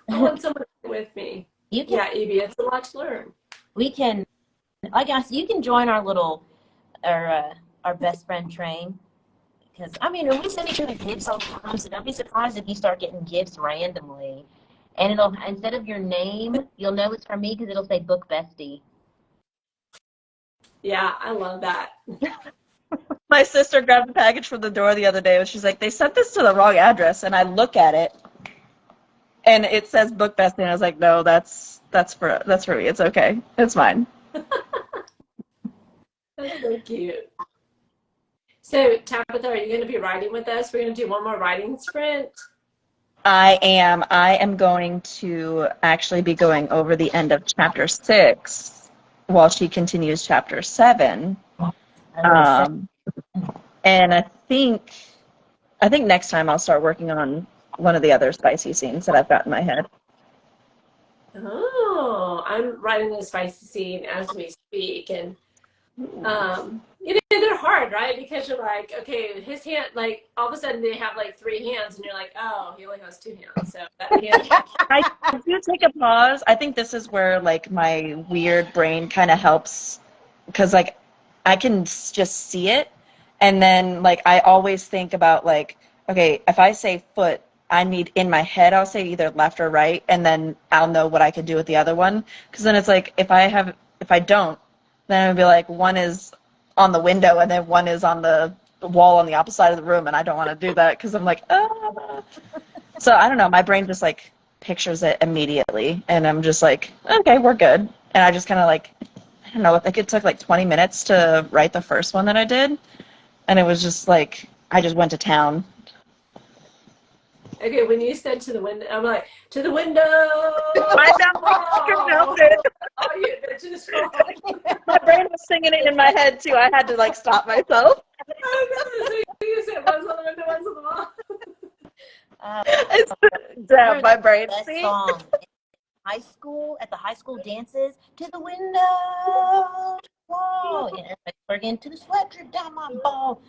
I want someone with me. Yeah, Evie, it's a lot to learn. We can, I guess you can join our our best friend train. Because, when we send each other gifts all the time, so don't be surprised if you start getting gifts randomly. And instead of your name, you'll know it's from me because it'll say Book Bestie. Yeah, I love that. My sister grabbed a package from the door the other day, and she's like, they sent this to the wrong address. And I look at it, and it says Book Bestie, and I was like, no, that's for me. It's okay. It's mine. That's so cute. So, Tabitha, are you going to be writing with us? We're going to do one more writing sprint. I am. I am going to actually be going over the end of chapter 6 while she continues chapter 7. And I think next time I'll start working on one of the other spicy scenes that I've got in my head. Oh, I'm writing a spicy scene as we speak, and they're hard, right? Because you're like, okay, his hand, like all of a sudden they have like 3 hands, and you're like, oh, he only has 2 hands. So that hand. I do take a pause. I think this is where like my weird brain kind of helps, because like I can just see it, and then like I always think about like, okay, if I say foot, I need in my head I'll say either left or right, and then I'll know what I could do with the other one. Because then it's like if I don't, then it would be like one is on the window and then one is on the wall on the opposite side of the room, and I don't want to do that because I'm like, ah. So I don't know. My brain just like pictures it immediately, and I'm just like, okay, we're good. And I just kind of like, I don't know. I think it took like 20 minutes to write the first one that I did, and it was just like I just went to town. Okay, when you said to the window, I'm like, to the window. I know. Oh, you bitches. My brain was singing it in my head too. I had to like stop myself. Oh, so you said one's on the window, one's on the wall. Damn, my brain. Best song. High school, at the high school dances, to the window, wall. Yeah, again, to the sweat drip down my ball.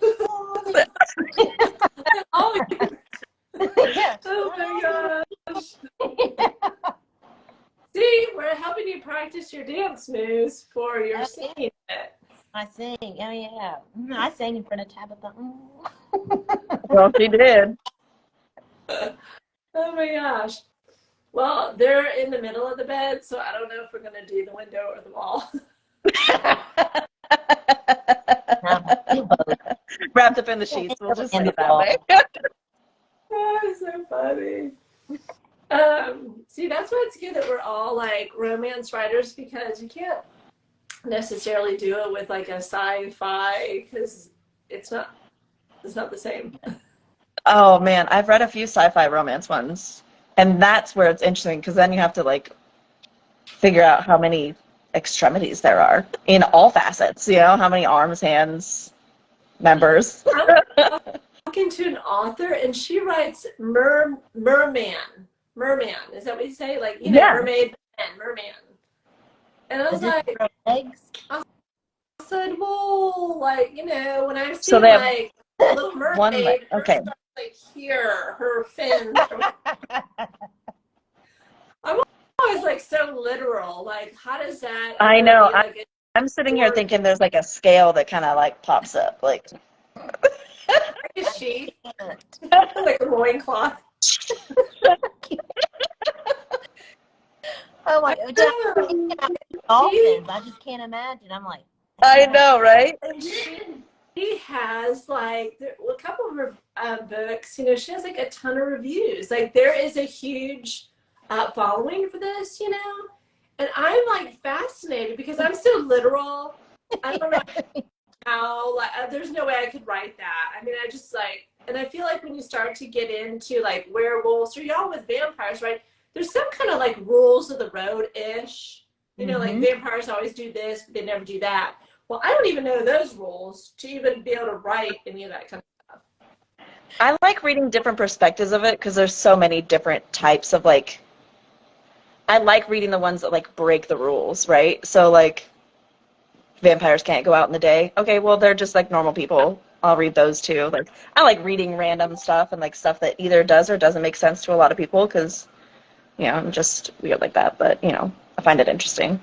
Oh, Yeah. Oh my gosh. See, we're helping you practice your dance moves for your singing it. I sing. Oh, yeah. I sang in front of Tabitha. Well, she did. Oh my gosh. Well, they're in the middle of the bed, so I don't know if we're gonna do the window or the wall. Do both. Wrapped up in the sheets. We'll just In say the it that wall. way. Oh, it's so funny. See, that's why it's good that we're all like romance writers because you can't necessarily do it with like a sci-fi because it's not the same. Oh man, I've read a few sci-fi romance ones, and that's where it's interesting because then you have to like figure out how many extremities there are in all facets. You know, how many arms, hands, members. I'm talking to an author and she writes merman. Is that what you say? Like, Yeah. mermaid and merman. And I was Does this like, grow legs? I said, well, like, when I've So seen they have like Little one leg. Mermaid, her Okay. stuff like here, her fins. I'm always like so literal. Like, how does that I ever know. be like a I'm sitting here word? thinking there's like a scale that kind of like pops up. Like, Like a sheath, like a loincloth. Oh my I God. know. Dolphins. I just can't imagine. I'm like, I know, right? And she has like a couple of her books. She has like a ton of reviews. Like there is a huge following for this, and I'm like fascinated because I'm so literal. I don't know how. Like, there's no way I could write that. I mean, I just like, and I feel like when you start to get into like werewolves or y'all with vampires, right? There's some kind of like rules of the road ish. Like vampires always do this, but they never do that. Well, I don't even know those rules to even be able to write any of that kind of stuff. I like reading different perspectives of it because there's so many different types of like. I like reading the ones that like break the rules, right? So like, vampires can't go out in the day. Okay, well they're just like normal people. I'll read those too. Like, I like reading random stuff and like stuff that either does or doesn't make sense to a lot of people because I'm just weird like that. But I find it interesting.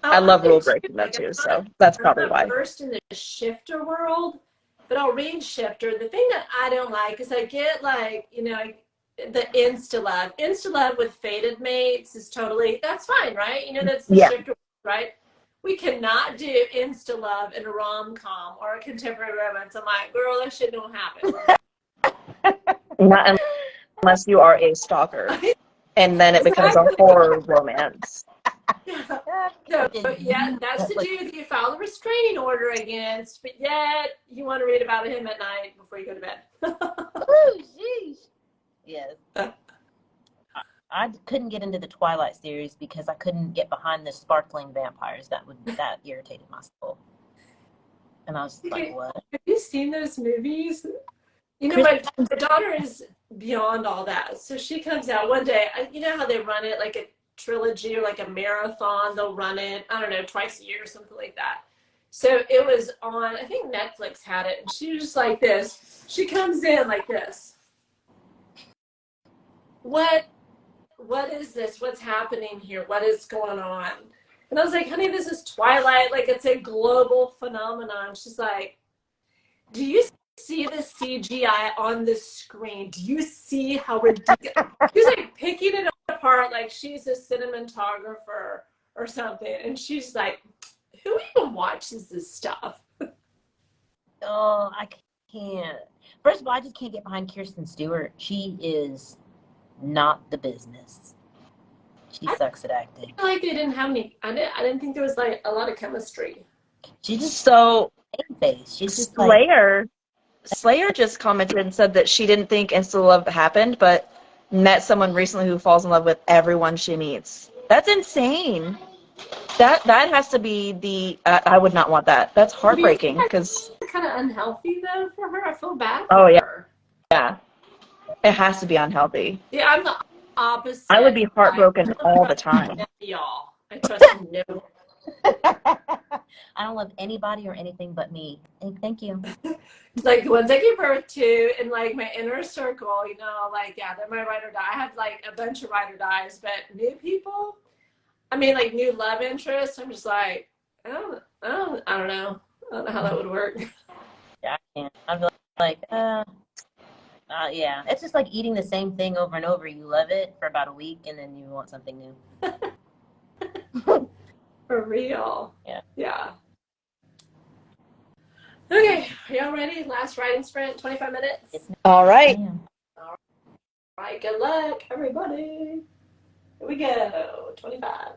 I I love do rule too. breaking though Like too, so that's I'm probably not why. versed in the shifter world, but I'll read shifter. The thing that I don't like is I get like, the insta love. Insta love with fated mates is totally that's fine, right? That's the Yeah. shifter, right? We cannot do insta love in a rom-com or a contemporary romance. I'm like, girl, that shit don't happen. Not unless you are a stalker, and then it becomes a Exactly. horror romance. Yeah. So, yeah, that's the dude you file a restraining order against, but yet you want to read about him at night before you go to bed. Oh, jeez. Yes. I couldn't get into the Twilight series because I couldn't get behind the sparkling vampires. That irritated my soul. And I was like, what? Have you seen those movies? My daughter is beyond all that. So she comes out one day. You know how they run it like a trilogy or like a marathon? They'll run it, I don't know, twice a year or something like that. So it was on, I think Netflix had it. And she was just like this. She comes in like this. What is this? What's happening here? What is going on? And I was like, honey, this is Twilight. Like, it's a global phenomenon. She's like, do you see the CGI on the screen? Do you see how ridiculous? She's like picking it apart like she's a cinematographer or something. And she's like, who even watches this stuff? Oh, I can't. First of all, I just can't get behind Kirsten Stewart. She is not the business. She sucks at acting. I feel like they didn't have any. I didn't think there was like a lot of chemistry. She just So face. She's just like Slayer just commented and said that she didn't think insta love happened, but met someone recently who falls in love with everyone she meets. That's insane. That has to be the. I would not want that. That's heartbreaking because. Kind of unhealthy though for her. I feel bad Oh for yeah, her. yeah. It has to be unhealthy. Yeah, I'm the opposite. I would be heartbroken I all the time. y'all. I trust no. I don't love anybody or anything but me. Thank you. Like the ones I give birth to in like my inner circle, like yeah, they're my ride or die. I have like a bunch of ride or dies, but new people, I mean like new love interests, I'm just like, I don't know. I don't know how that would work. Yeah, I can't. I'd be like, Yeah, it's just like eating the same thing over and over. You love it for about a week, and then you want something new. For real. Yeah. Yeah. Okay, are y'all ready? Last writing sprint, 25 minutes. All right. All right, good luck, everybody. Here we go. 25.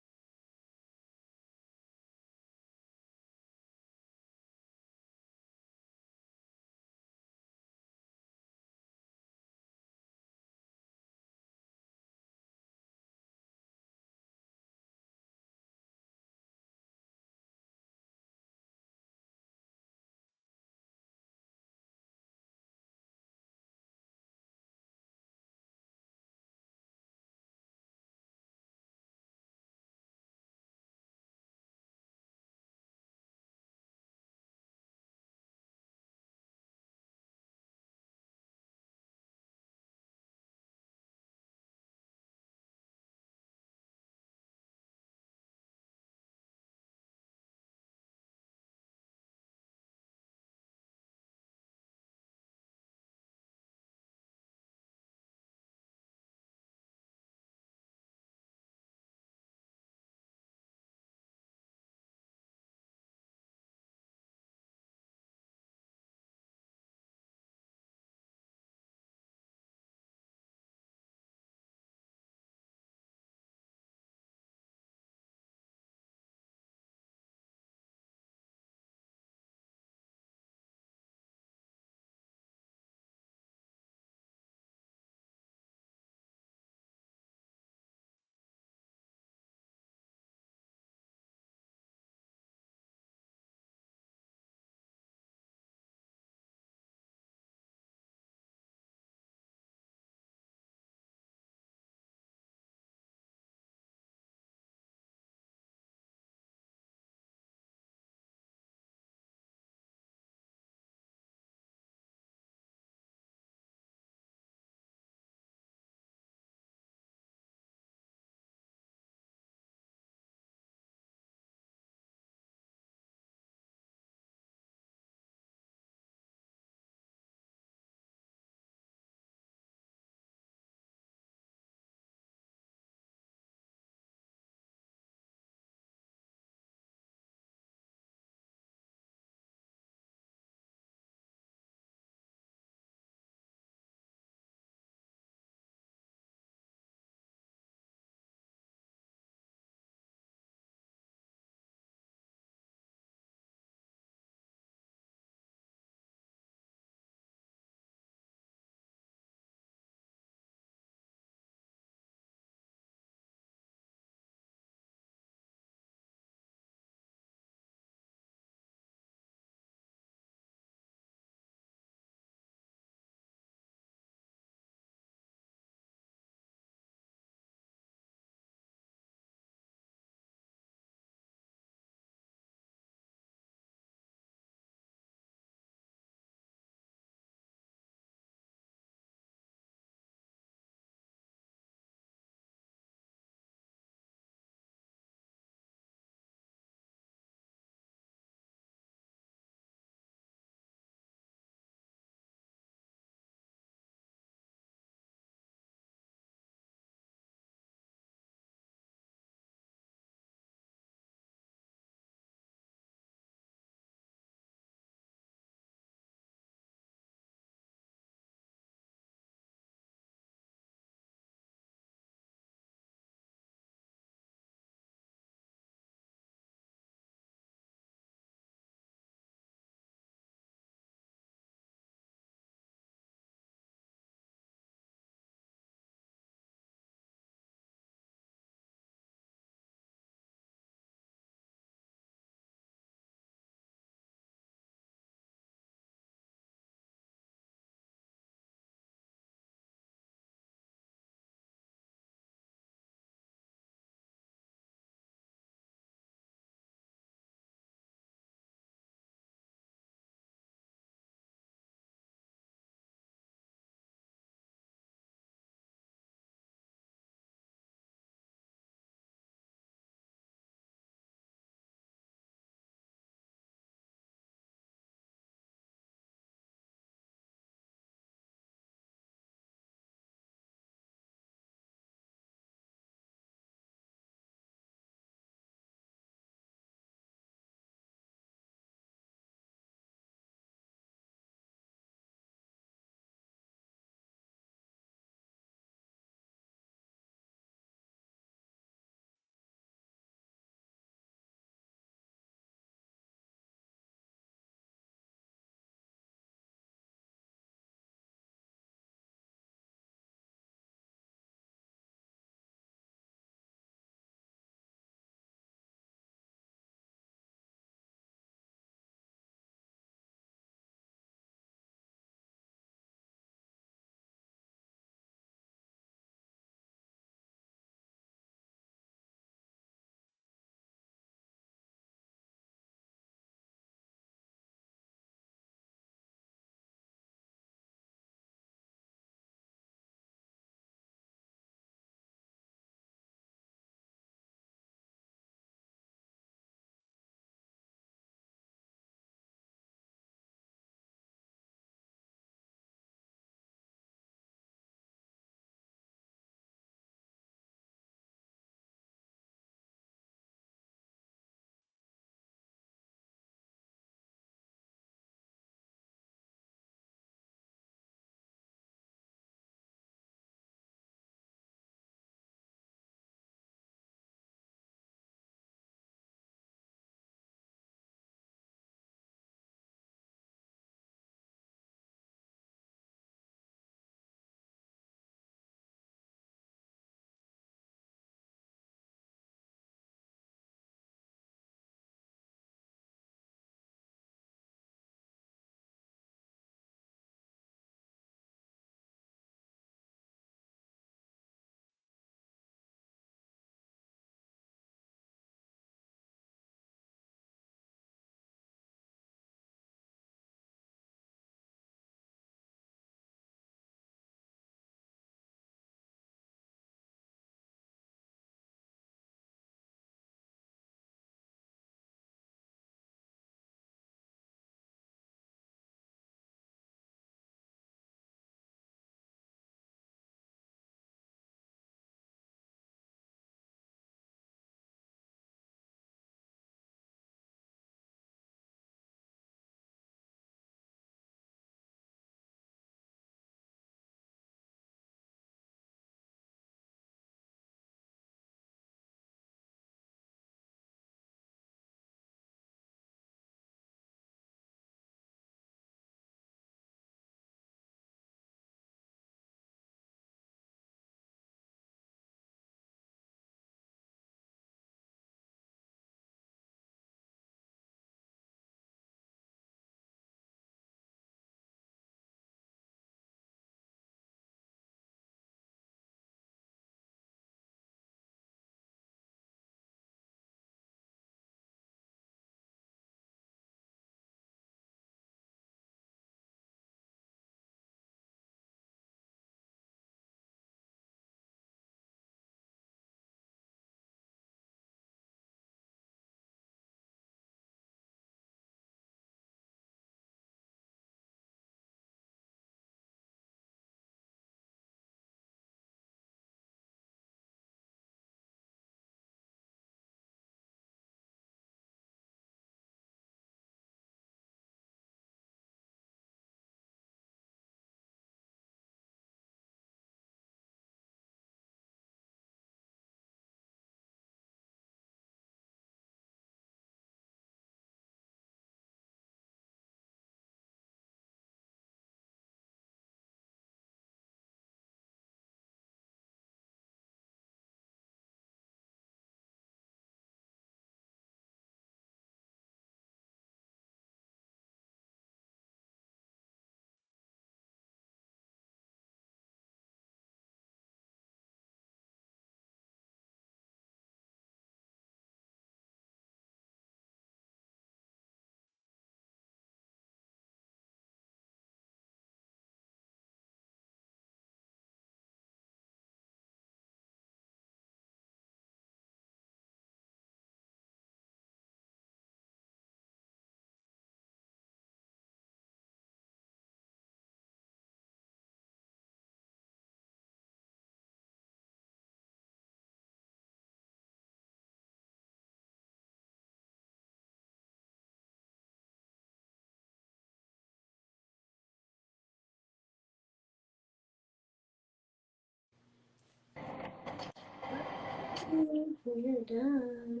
We're done.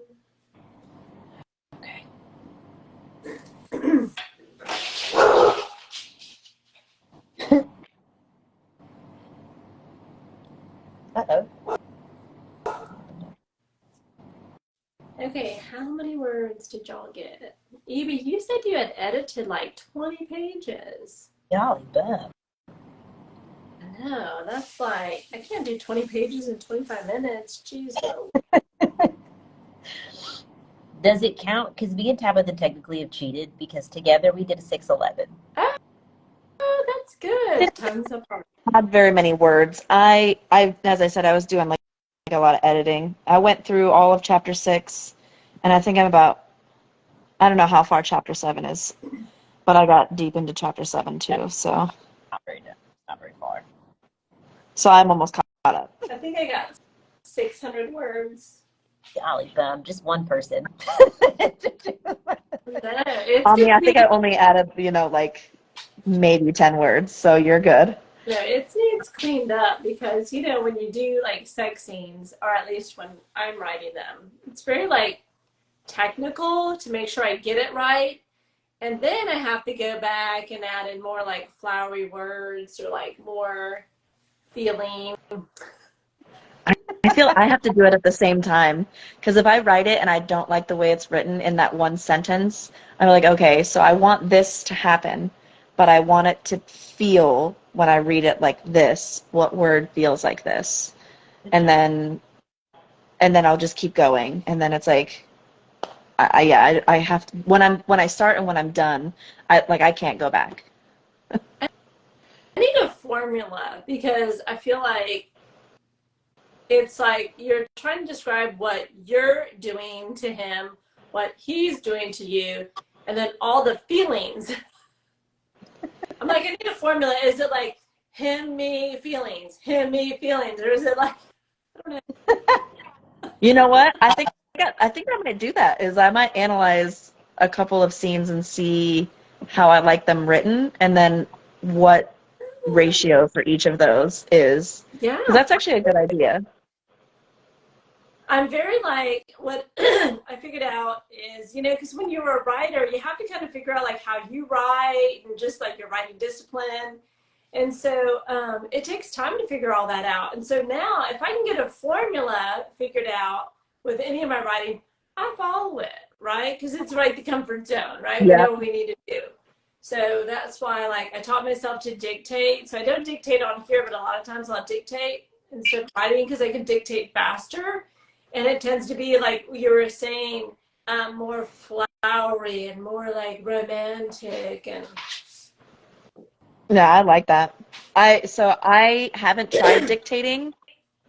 Okay. Uh-oh. Okay, how many words did y'all get? Evie, you said you had edited like 20 pages. Golly bum. I know, that's like, I can't do 20 pages in 25 minutes. Jeez. Does it count? Because me and Tabitha technically have cheated because together we did a 6:11. Oh, that's good. Tons of fun. Not very many words. As I said, I was doing like a lot of editing. I went through all of chapter 6, and I think I don't know how far chapter 7 is, but I got deep into chapter 7 too, so Not very far. so I'm almost caught up. I think I got 600 words. Golly bum. Just one person. It's I think I only added, like maybe 10 words, so you're good. No, it needs cleaned up because, when you do like sex scenes, or at least when I'm writing them, it's very like technical to make sure I get it right. And then I have to go back and add in more like flowery words or like more feeling. I feel I have to do it at the same time, because if I write it and I don't like the way it's written in that one sentence, I'm like, okay, so I want this to happen, but I want it to feel when I read it like this. What word feels like this? And then I'll just keep going, and then it's like, I have to, when I start and when I'm done, I can't go back. I need a formula because I feel like it's like you're trying to describe what you're doing to him, what he's doing to you, and then all the feelings. I'm like, I need a formula. Is it like him, me, feelings, him, me, feelings, or is it like, I don't know. You know what? I think I might do that. Is I might analyze a couple of scenes and see how I like them written, and then what ratio for each of those is. Yeah. Because that's actually a good idea. I'm very like, what I figured out is, because when you're a writer, you have to kind of figure out like how you write and just like your writing discipline. And so it takes time to figure all that out. And so now if I can get a formula figured out with any of my writing, I follow it, right? Because it's right the comfort zone, right? Yeah. We know what we need to do. So that's why like I taught myself to dictate. So I don't dictate on here, but a lot of times I'll dictate instead of writing because I can dictate faster. And it tends to be like you were saying, more flowery and more like romantic and. Yeah, I like that. I haven't tried dictating,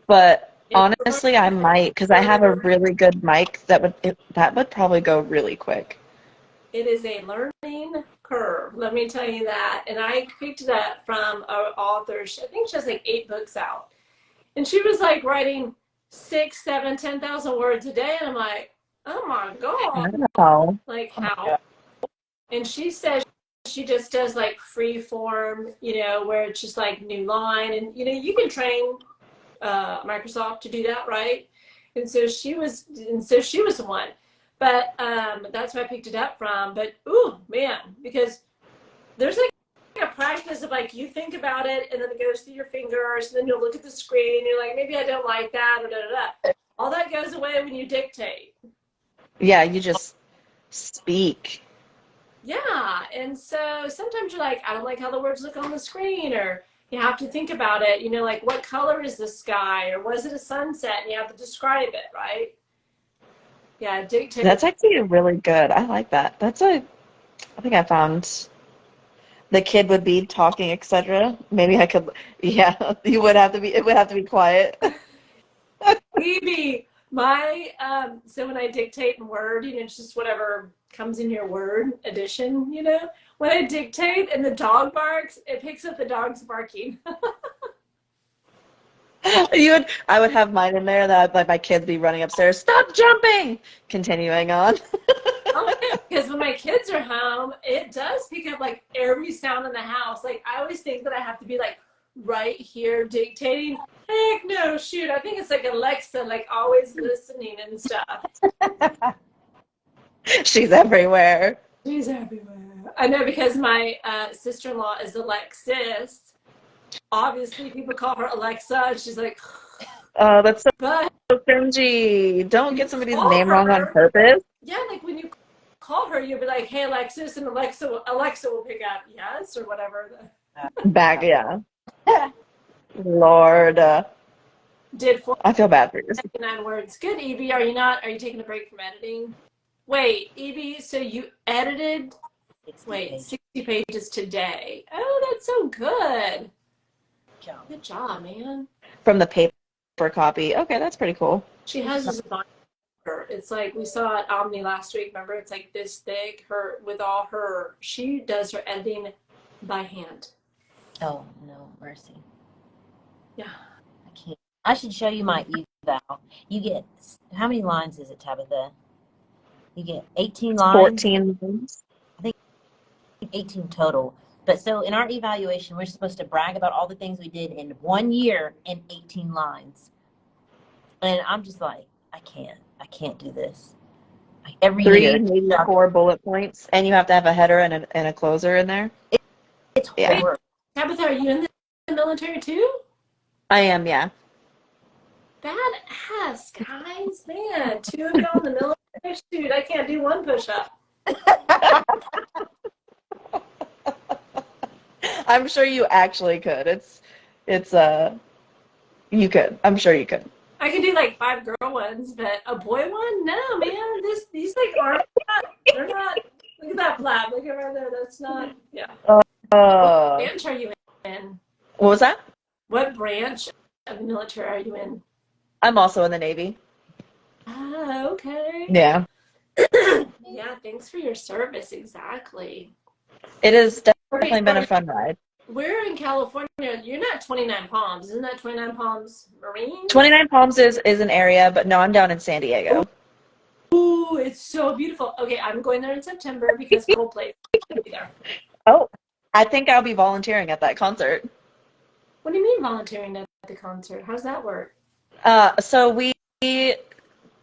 but honestly, I might, because I have a really good mic that would probably go really quick. It is a learning curve, let me tell you that. And I picked that from an author. I think she has like 8 books out. And she was like writing 6, 7, 10,000 words a day. And I'm like, oh my God. Wow. Like how? And she says she just does like free form, where it's just like new line. And, you can train Microsoft to do that, right? And so she was the one. But that's where I picked it up from. But, ooh, man, because there's like a practice of like you think about it and then it goes through your fingers and then you'll look at the screen and you're like, maybe I don't like that or da. All that goes away when you dictate. Yeah, you just speak. Yeah, and so sometimes you're like, I don't like how the words look on the screen, or you have to think about it, like what color is the sky, or was it a sunset, and you have to describe it, right? Yeah, dictate. That's actually really good. I like that. I think I found the kid would be talking, etc. Maybe I could, yeah, it would have to be quiet. Maybe so when I dictate in Word, it's just whatever comes in your Word edition, when I dictate and the dog barks, it picks up the dog's barking. I would have mine in there that like my kids be running upstairs, stop jumping, continuing on. Oh, yeah, because when my kids are home, it does pick up like every sound in the house. Like I always think that I have to be like right here dictating. Heck no, shoot. I think it's like Alexa, like always listening and stuff. She's everywhere. She's everywhere. I know, because my sister-in-law is Alexis. Obviously, people call her Alexa, and she's like, Oh, that's but so cringy. Don't when get you somebody's call name wrong on her, purpose. yeah, like when you call her, you'll be like, hey, Alexis, and Alexa will pick up yes or whatever. Back, yeah. Lord. Did I feel bad for you. 479 words. Good, Evie. Are you taking a break from editing? Wait, Evie, so you edited 60 pages today. Oh, that's so good. Good job, man. From the paper copy. Okay, that's pretty cool. She has this binder. It's like we saw at Omni last week. Remember, it's like this thick. She does her editing by hand. Oh, no mercy. Yeah. I can't. I should show you my eval. You get, how many lines is it, Tabitha? You get 18 lines? 14 lines. I think 18 total. But so in our evaluation, we're supposed to brag about all the things we did in 1 year in 18 lines. And I'm just like, I can't do this. Like every year. 384 bullet points, and you have to have a header and a closer in there. It's horrible. Tabitha, are you in the military too? I am, yeah. Badass, guys. Man, 2 of y'all in the military. Shoot, I can't do 1 push-up. I'm sure you actually could. You could. I'm sure you could. I can do like 5 girl ones, but a boy one? No, man. These like aren't. They're not. Look at that flap. Look at right there. That's not. Yeah. What branch are you in? What was that? What branch of the military are you in? I'm also in the Navy. Ah, okay. Yeah. Yeah. Thanks for your service. Exactly. It has definitely been a fun ride. We're in California. You're not 29 Palms. Isn't that 29 Palms Marine? 29 Palms is an area, but no, I'm down in San Diego. Ooh, it's so beautiful. Okay, I'm going there in September because Coldplay will be there. Oh, I think I'll be volunteering at that concert. What do you mean volunteering at the concert? How does that work? So we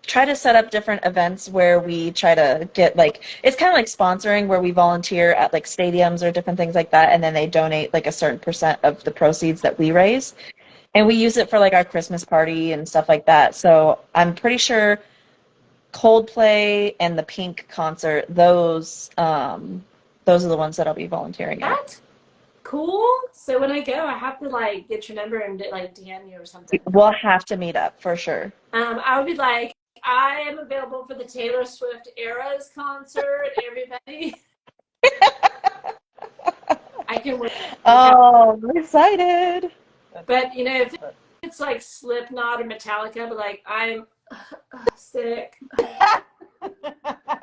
try to set up different events where we try to get it's kind of like sponsoring, where we volunteer at like stadiums or different things like that, and then they donate like a certain % of the proceeds that we raise, and we use it for like our Christmas party and stuff like that. So I'm pretty sure Coldplay and the Pink concert, those are the ones that I'll be volunteering at. That's cool. So when I go, I have to like get your number and like DM you or something. We'll have to meet up for sure. I would be like, I am available for the Taylor Swift Eras concert, everybody. I can work. Oh, I'm excited. But, you know, if it's like Slipknot or Metallica, but like, I'm sick.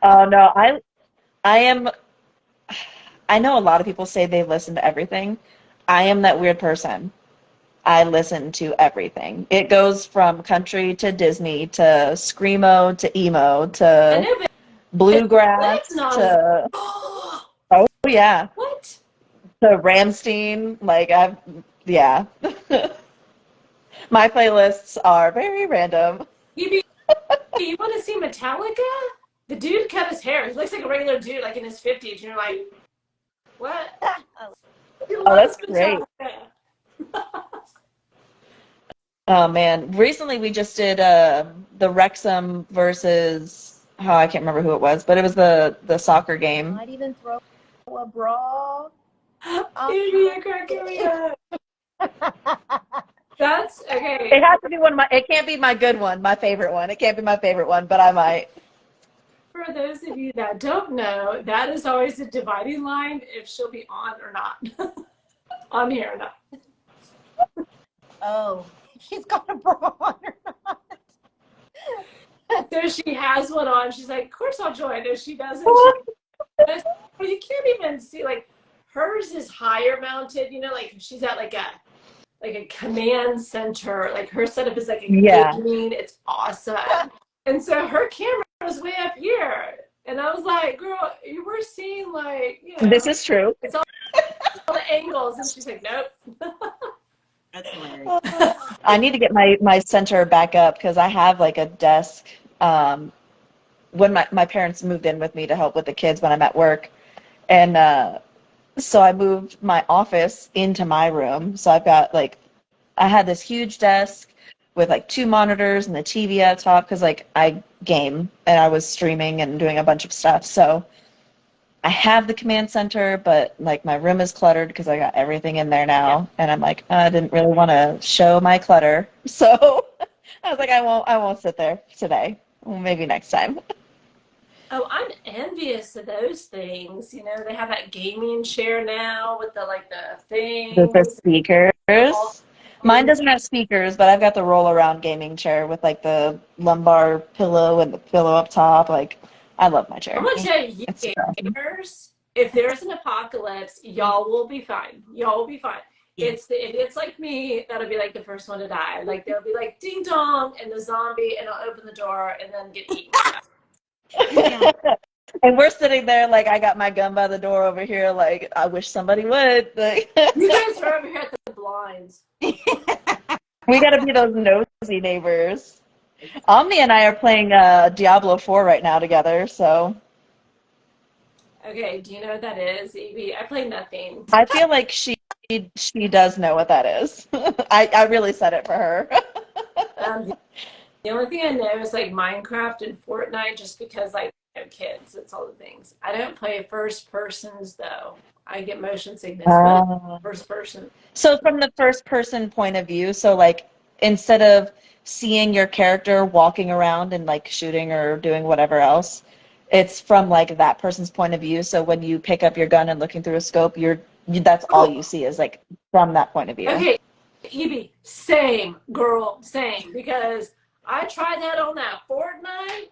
Oh, no, I know a lot of people say they listen to everything. I am that weird person. I listen to everything. It goes from country to Disney to screamo to emo to bluegrass to oh yeah. What? To Ramstein. Yeah. My playlists are very random. You want to see Metallica? The dude cut his hair. He looks like a regular dude, like in his 50s. And you're like, what? Oh, that's great. Oh man, recently we just did the Wrexham versus I can't remember who it was, but it was the soccer game. Might even throw a bra. That's okay. It has to be it can't be my good one, my favorite one. It can't be my favorite one, but I might. For those of you that don't know, that is always the dividing line if she'll be on or not. On here or not. Oh, she's got a bra on or not. So she has one on. She's like, of course I'll join. If she doesn't, you can't even see, like, hers is higher mounted, you know, like she's at like a command center. Like her setup is like a gaming. It's awesome. And so her camera was way up here. And I was like, girl, you were seeing like, you know. This is true. It's all the angles. And she's like, nope. That's hilarious. I need to get my center back up because I have like a desk. When my parents moved in with me to help with the kids when I'm at work. And so I moved my office into my room. So I've got like, I had this huge desk with like 2 monitors and the TV at the top because like I game and I was streaming and doing a bunch of stuff. So I have the command center, but like my room is cluttered because I got everything in there now. And I'm like, I didn't really want to show my clutter. So I was like, I won't sit there today. Well, maybe next time. Oh, I'm envious of those things. You know, they have that gaming chair now with the The things. All, speakers. Mine doesn't have speakers, but I've got the roll around gaming chair with like the lumbar pillow and the pillow up top. Like, I love my I'm chair. gonna tell you, It's super awesome. gamers, if there's an apocalypse, y'all will be fine. Y'all will be fine. Yeah. It's the idiots like me that'll be like the first one to die. Like they'll be like ding dong and the zombie, and I'll open the door and then get eaten. Yeah. And we're sitting there like I got my gun by the door over here. Like, I wish somebody would. Like, You guys are over here at the blinds. we got to be those nosy neighbors. Omni and I are playing Diablo 4 right now together, so Okay, do you know what that is, Evie? I play nothing. I feel like she does know what that is. I really said it for her. The only thing I know is like Minecraft and Fortnite, just because I have kids. That's all the things. I don't play first persons though. I get motion sickness with first person. So from the first person point of view, so like instead of seeing your character walking around and like shooting or doing whatever else, it's from like that person's point of view. So when you pick up your gun and looking through a scope, that's all you see is like from that point of view. Okay, Evie, same girl, same, because I tried that on that Fortnite,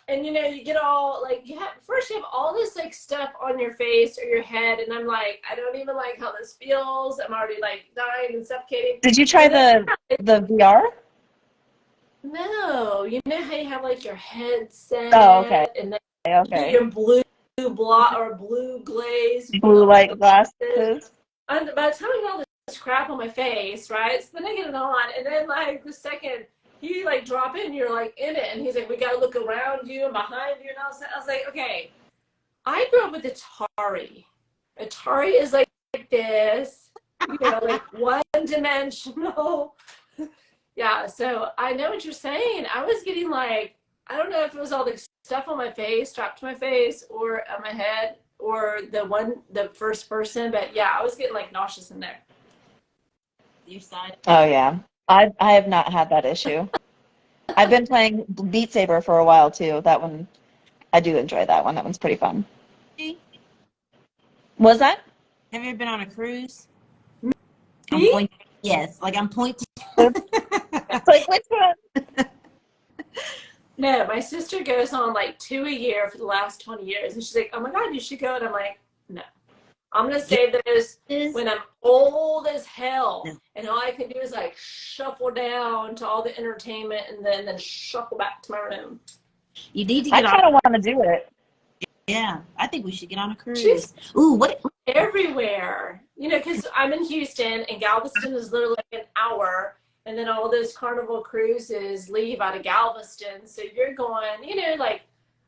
and you know, you get all like, first you have all this like stuff on your face or your head, and I'm like, I don't even like how this feels. I'm already like dying and suffocating. Did you try the VR? No, you know how you have like your headset, Oh, okay. and then Okay. your blue blot or blue glaze, Blue light glasses. And by the time I got all this crap on my face, right? So then I get it on, and then like the second you like drop in, you're like in it, and he's like, we gotta look around you and behind you, and I was like, okay. I grew up with Atari. Atari is like this, you know, like one-dimensional. Yeah, so I know what you're saying. I was getting like, I don't know if it was all the stuff on my face, strapped to my face, or on my head, or the first person, but yeah, I was getting like nauseous in there. Your side. Oh yeah. I have not had that issue. I've been playing Beat Saber for a while too. That one, I do enjoy that one. That one's pretty fun. Was that? Have you ever been on a cruise? Me? Yes, like I'm pointing. It's like, which one? No, my sister goes on like 2 a year for the last 20 years, and she's like, oh my God, you should go. And I'm like, no. I'm going to save those when I'm old as hell. No. And all I can do is like shuffle down to all the entertainment and then shuffle back to my room. You need to get I kind of want to do it. Yeah, I think we should get on a cruise. Ooh, what? Everywhere. You know, because I'm in Houston, and Galveston is literally like an hour. And then all those Carnival cruises leave out of Galveston. So you're going, you know, like,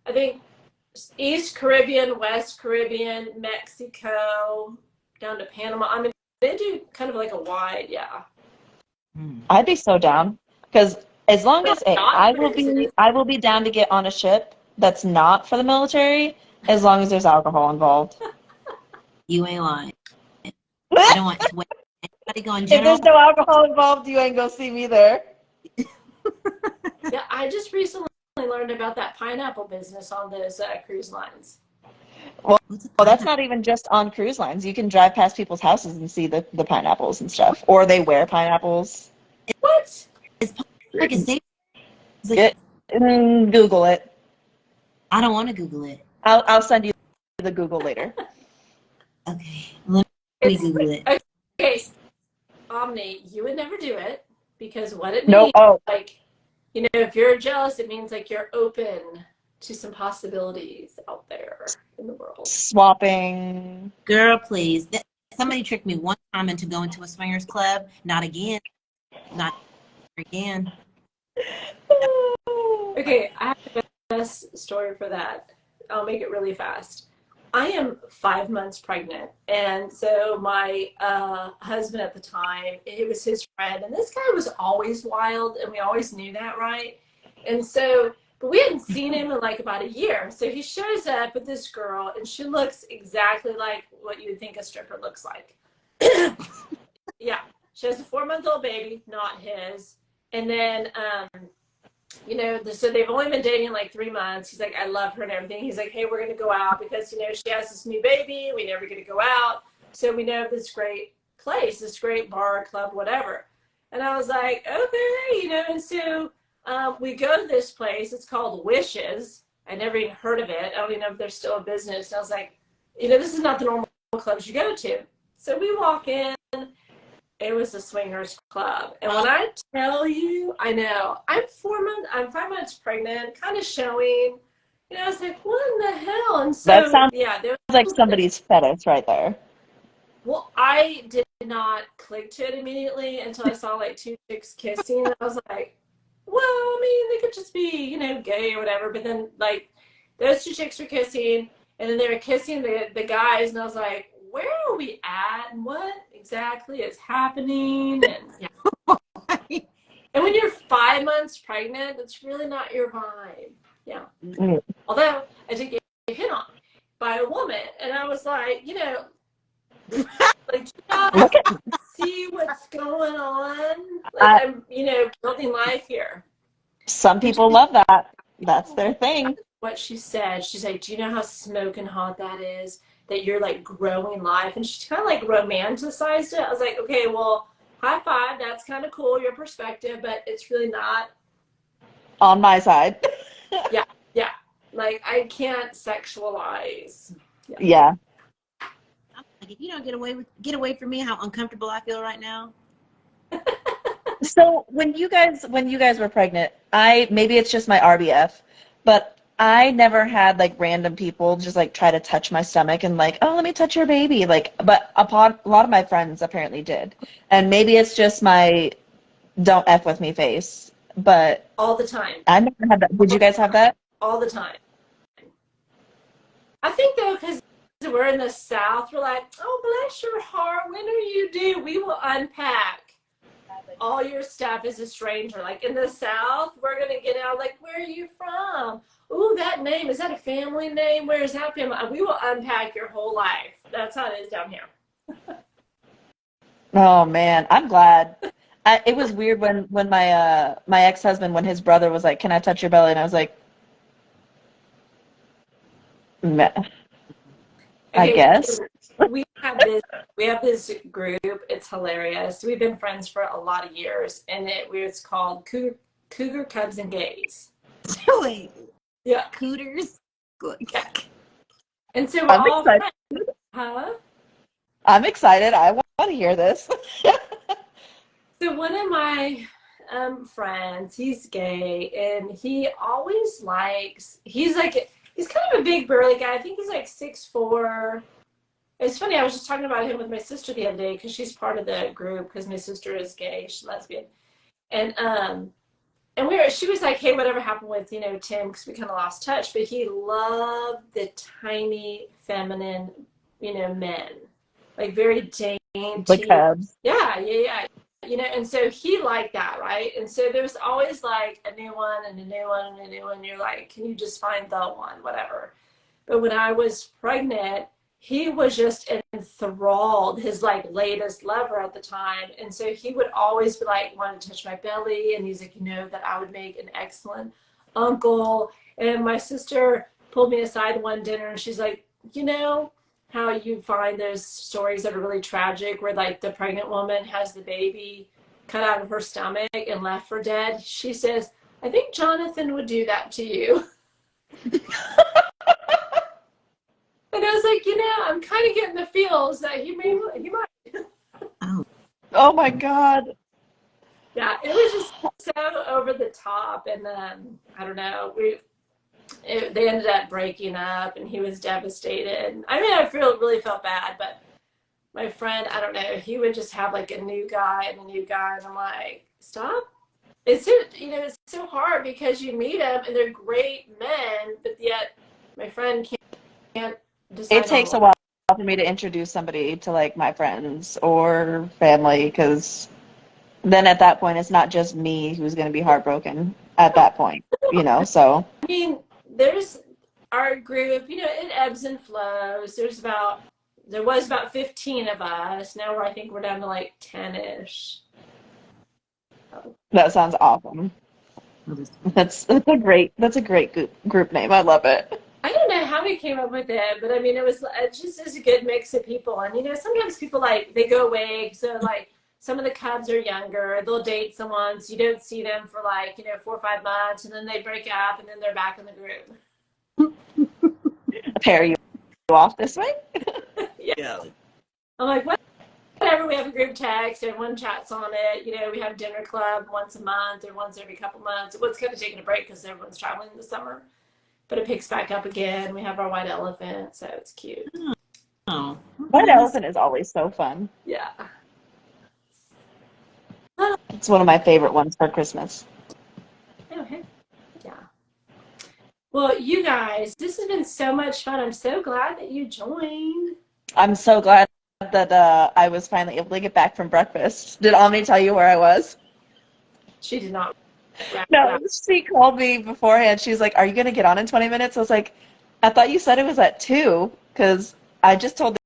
I think East Caribbean, West Caribbean, Mexico, down to Panama. I mean, they do kind of like a wide, yeah. I'd be so down because as long as I will be down to get on a ship that's not for the military, as long as there's alcohol involved. You ain't lying. I don't want to wait. Anybody going general? If there's no alcohol involved, you ain't gonna see me there. Yeah, I just recently learned about that pineapple business on those cruise lines. Well, that's not even just on cruise lines. You can drive past people's houses and see the pineapples and stuff. Or they wear pineapples. What? It's like a safe. Google it. I don't want to Google it. I'll send you the Google later. Okay. Let me Google it. Okay. Omni, you would never do it because what it means, like, you know, if you're jealous, it means like you're open to some possibilities out there in the world. Swapping. Girl, please. somebody tricked me one time into going to a swingers club. Not again. Not again. Okay, I have the best story for that. I'll make it really fast. I am 5 months pregnant, and so my husband at the time, it was his friend, and this guy was always wild, and we always knew that, right? And so, but we hadn't seen him in like about a year. So he shows up with this girl, and she looks exactly like what you would think a stripper looks like. Yeah, she has a 4-month-old baby, not his, and then you know, so they've only been dating like 3 months. He's like, I love her and everything. He's like, hey, we're going to go out because, you know, she has this new baby. We never get to go out. So we know this great place, this great bar, club, whatever. And I was like, okay, you know, and so we go to this place. It's called Wishes. I never even heard of it. I don't even know if they're still in business. And I was like, you know, this is not the normal clubs you go to. So we walk in. It was a swingers club. And when I tell you, I know, I'm 5 months pregnant, kind of showing, you know, I was like, what in the hell? And so, That sounds yeah, there was like somebody's fetish right there. well, I did not click to it immediately until I saw like 2 chicks kissing. And I was like, well, I mean, they could just be, you know, gay or whatever. But then, like, those 2 chicks were kissing, and then they were kissing the guys. And I was like, where are we at? And what exactly is happening? And yeah. And when you're 5 months pregnant, that's really not your vibe. Yeah. Mm. Although I did get hit on by a woman, and I was like, you know, like, Look at see what's going on. Like, I'm, you know, building life here. some people love that. That's their thing. What she said, she's like, do you know how smoking hot that is? That you're like growing life. And she kind of like romanticized it. I was like, okay, well, high five. That's kind of cool, your perspective, but it's really not. On my side. Yeah, yeah. Like, I can't sexualize. Yeah. Like, if you don't get away from me, how uncomfortable I feel right now. So when you guys were pregnant, maybe it's just my RBF, but I never had like random people just like try to touch my stomach and like, oh, let me touch your baby. Like, but a lot of my friends apparently did. And maybe it's just my don't F with me face, but All the time. I never had that. Did you guys have that? All the time. I think though, because we're in the South, we're like, oh, bless your heart. When are you due? We will unpack all your stuff as a stranger. Like in the South, we're going to get out, like, where are you from? Ooh, that name, is that a family name? Where is that family? We will unpack your whole life. That's how it is down here. Oh man, I'm glad. It was weird when my ex-husband, when his brother was like, "Can I touch your belly?" and I was like, "Meh, I Okay, guess." we have this group. It's hilarious. We've been friends for a lot of years, and it's called Cougar Cubs and Gays. Wait, Yeah. Cougars. Good. And so we're I'm all excited. friends. Huh? I'm excited. I want to hear this. So one of my friends, he's gay, and he always likes, he's kind of a big burly guy. I think he's like 6'4". It's funny, I was just talking about him with my sister the other day because she's part of the group because my sister is gay, she's lesbian. And she was like, hey, whatever happened with, you know, Tim, because we kind of lost touch, but he loved the tiny, feminine, you know, men. Like very dainty. The Cubs. Yeah. You know, and so he liked that, right? And so there's always like a new one and a new one and a new one. You're like, can you just find the one, whatever. But when I was pregnant, he was just enthralled, his like latest lover at the time. And so he would always be like, want to touch my belly. And he's like, you know, that I would make an excellent uncle. And my sister pulled me aside one dinner and she's like, you know, how you find those stories that are really tragic where like the pregnant woman has the baby cut out of her stomach and left for dead. She says, I think Jonathan would do that to you. And I was like, you know, I'm kind of getting the feels that he might. Oh my God. Yeah, it was just so over the top. And I don't know, they ended up breaking up and he was devastated. I mean, really felt bad, but my friend, I don't know, he would just have like a new guy and a new guy, and I'm like, stop. It's so, it's so hard because you meet them and they're great men, but yet my friend can't decide It on takes a one. while for me to introduce somebody to like my friends or family, because then at that point it's not just me who's going to be heartbroken at that point, so. I mean, there's our group, it ebbs and flows. There was about 15 of us. Now I think we're down to like 10-ish. That sounds awesome. That's a great group name. I love it. I don't know how we came up with it, but I mean, it just is a good mix of people. And, sometimes people they go away. So like some of the Cubs are younger. They'll date someone. So you don't see them for 4 or 5 months, and then they break up, and then they're back in the group. Pair you off this way? Yeah. I'm like, whatever, we have a group text, everyone chats on it. We have dinner club once a month or once every couple months. It's kind of taking a break because everyone's traveling this summer. But it picks back up again. We have our white elephant, so it's cute. Oh, White elephant is always so fun. Yeah. It's one of my favorite ones for Christmas. Okay. Yeah. Well, you guys, this has been so much fun. I'm so glad that you joined. I'm so glad that I was finally able to get back from breakfast. Did Omni tell you where I was? She did not. No, she called me beforehand. She was like, "Are you going to get on in 20 minutes?" I was like, "I thought you said it was at 2, because I just told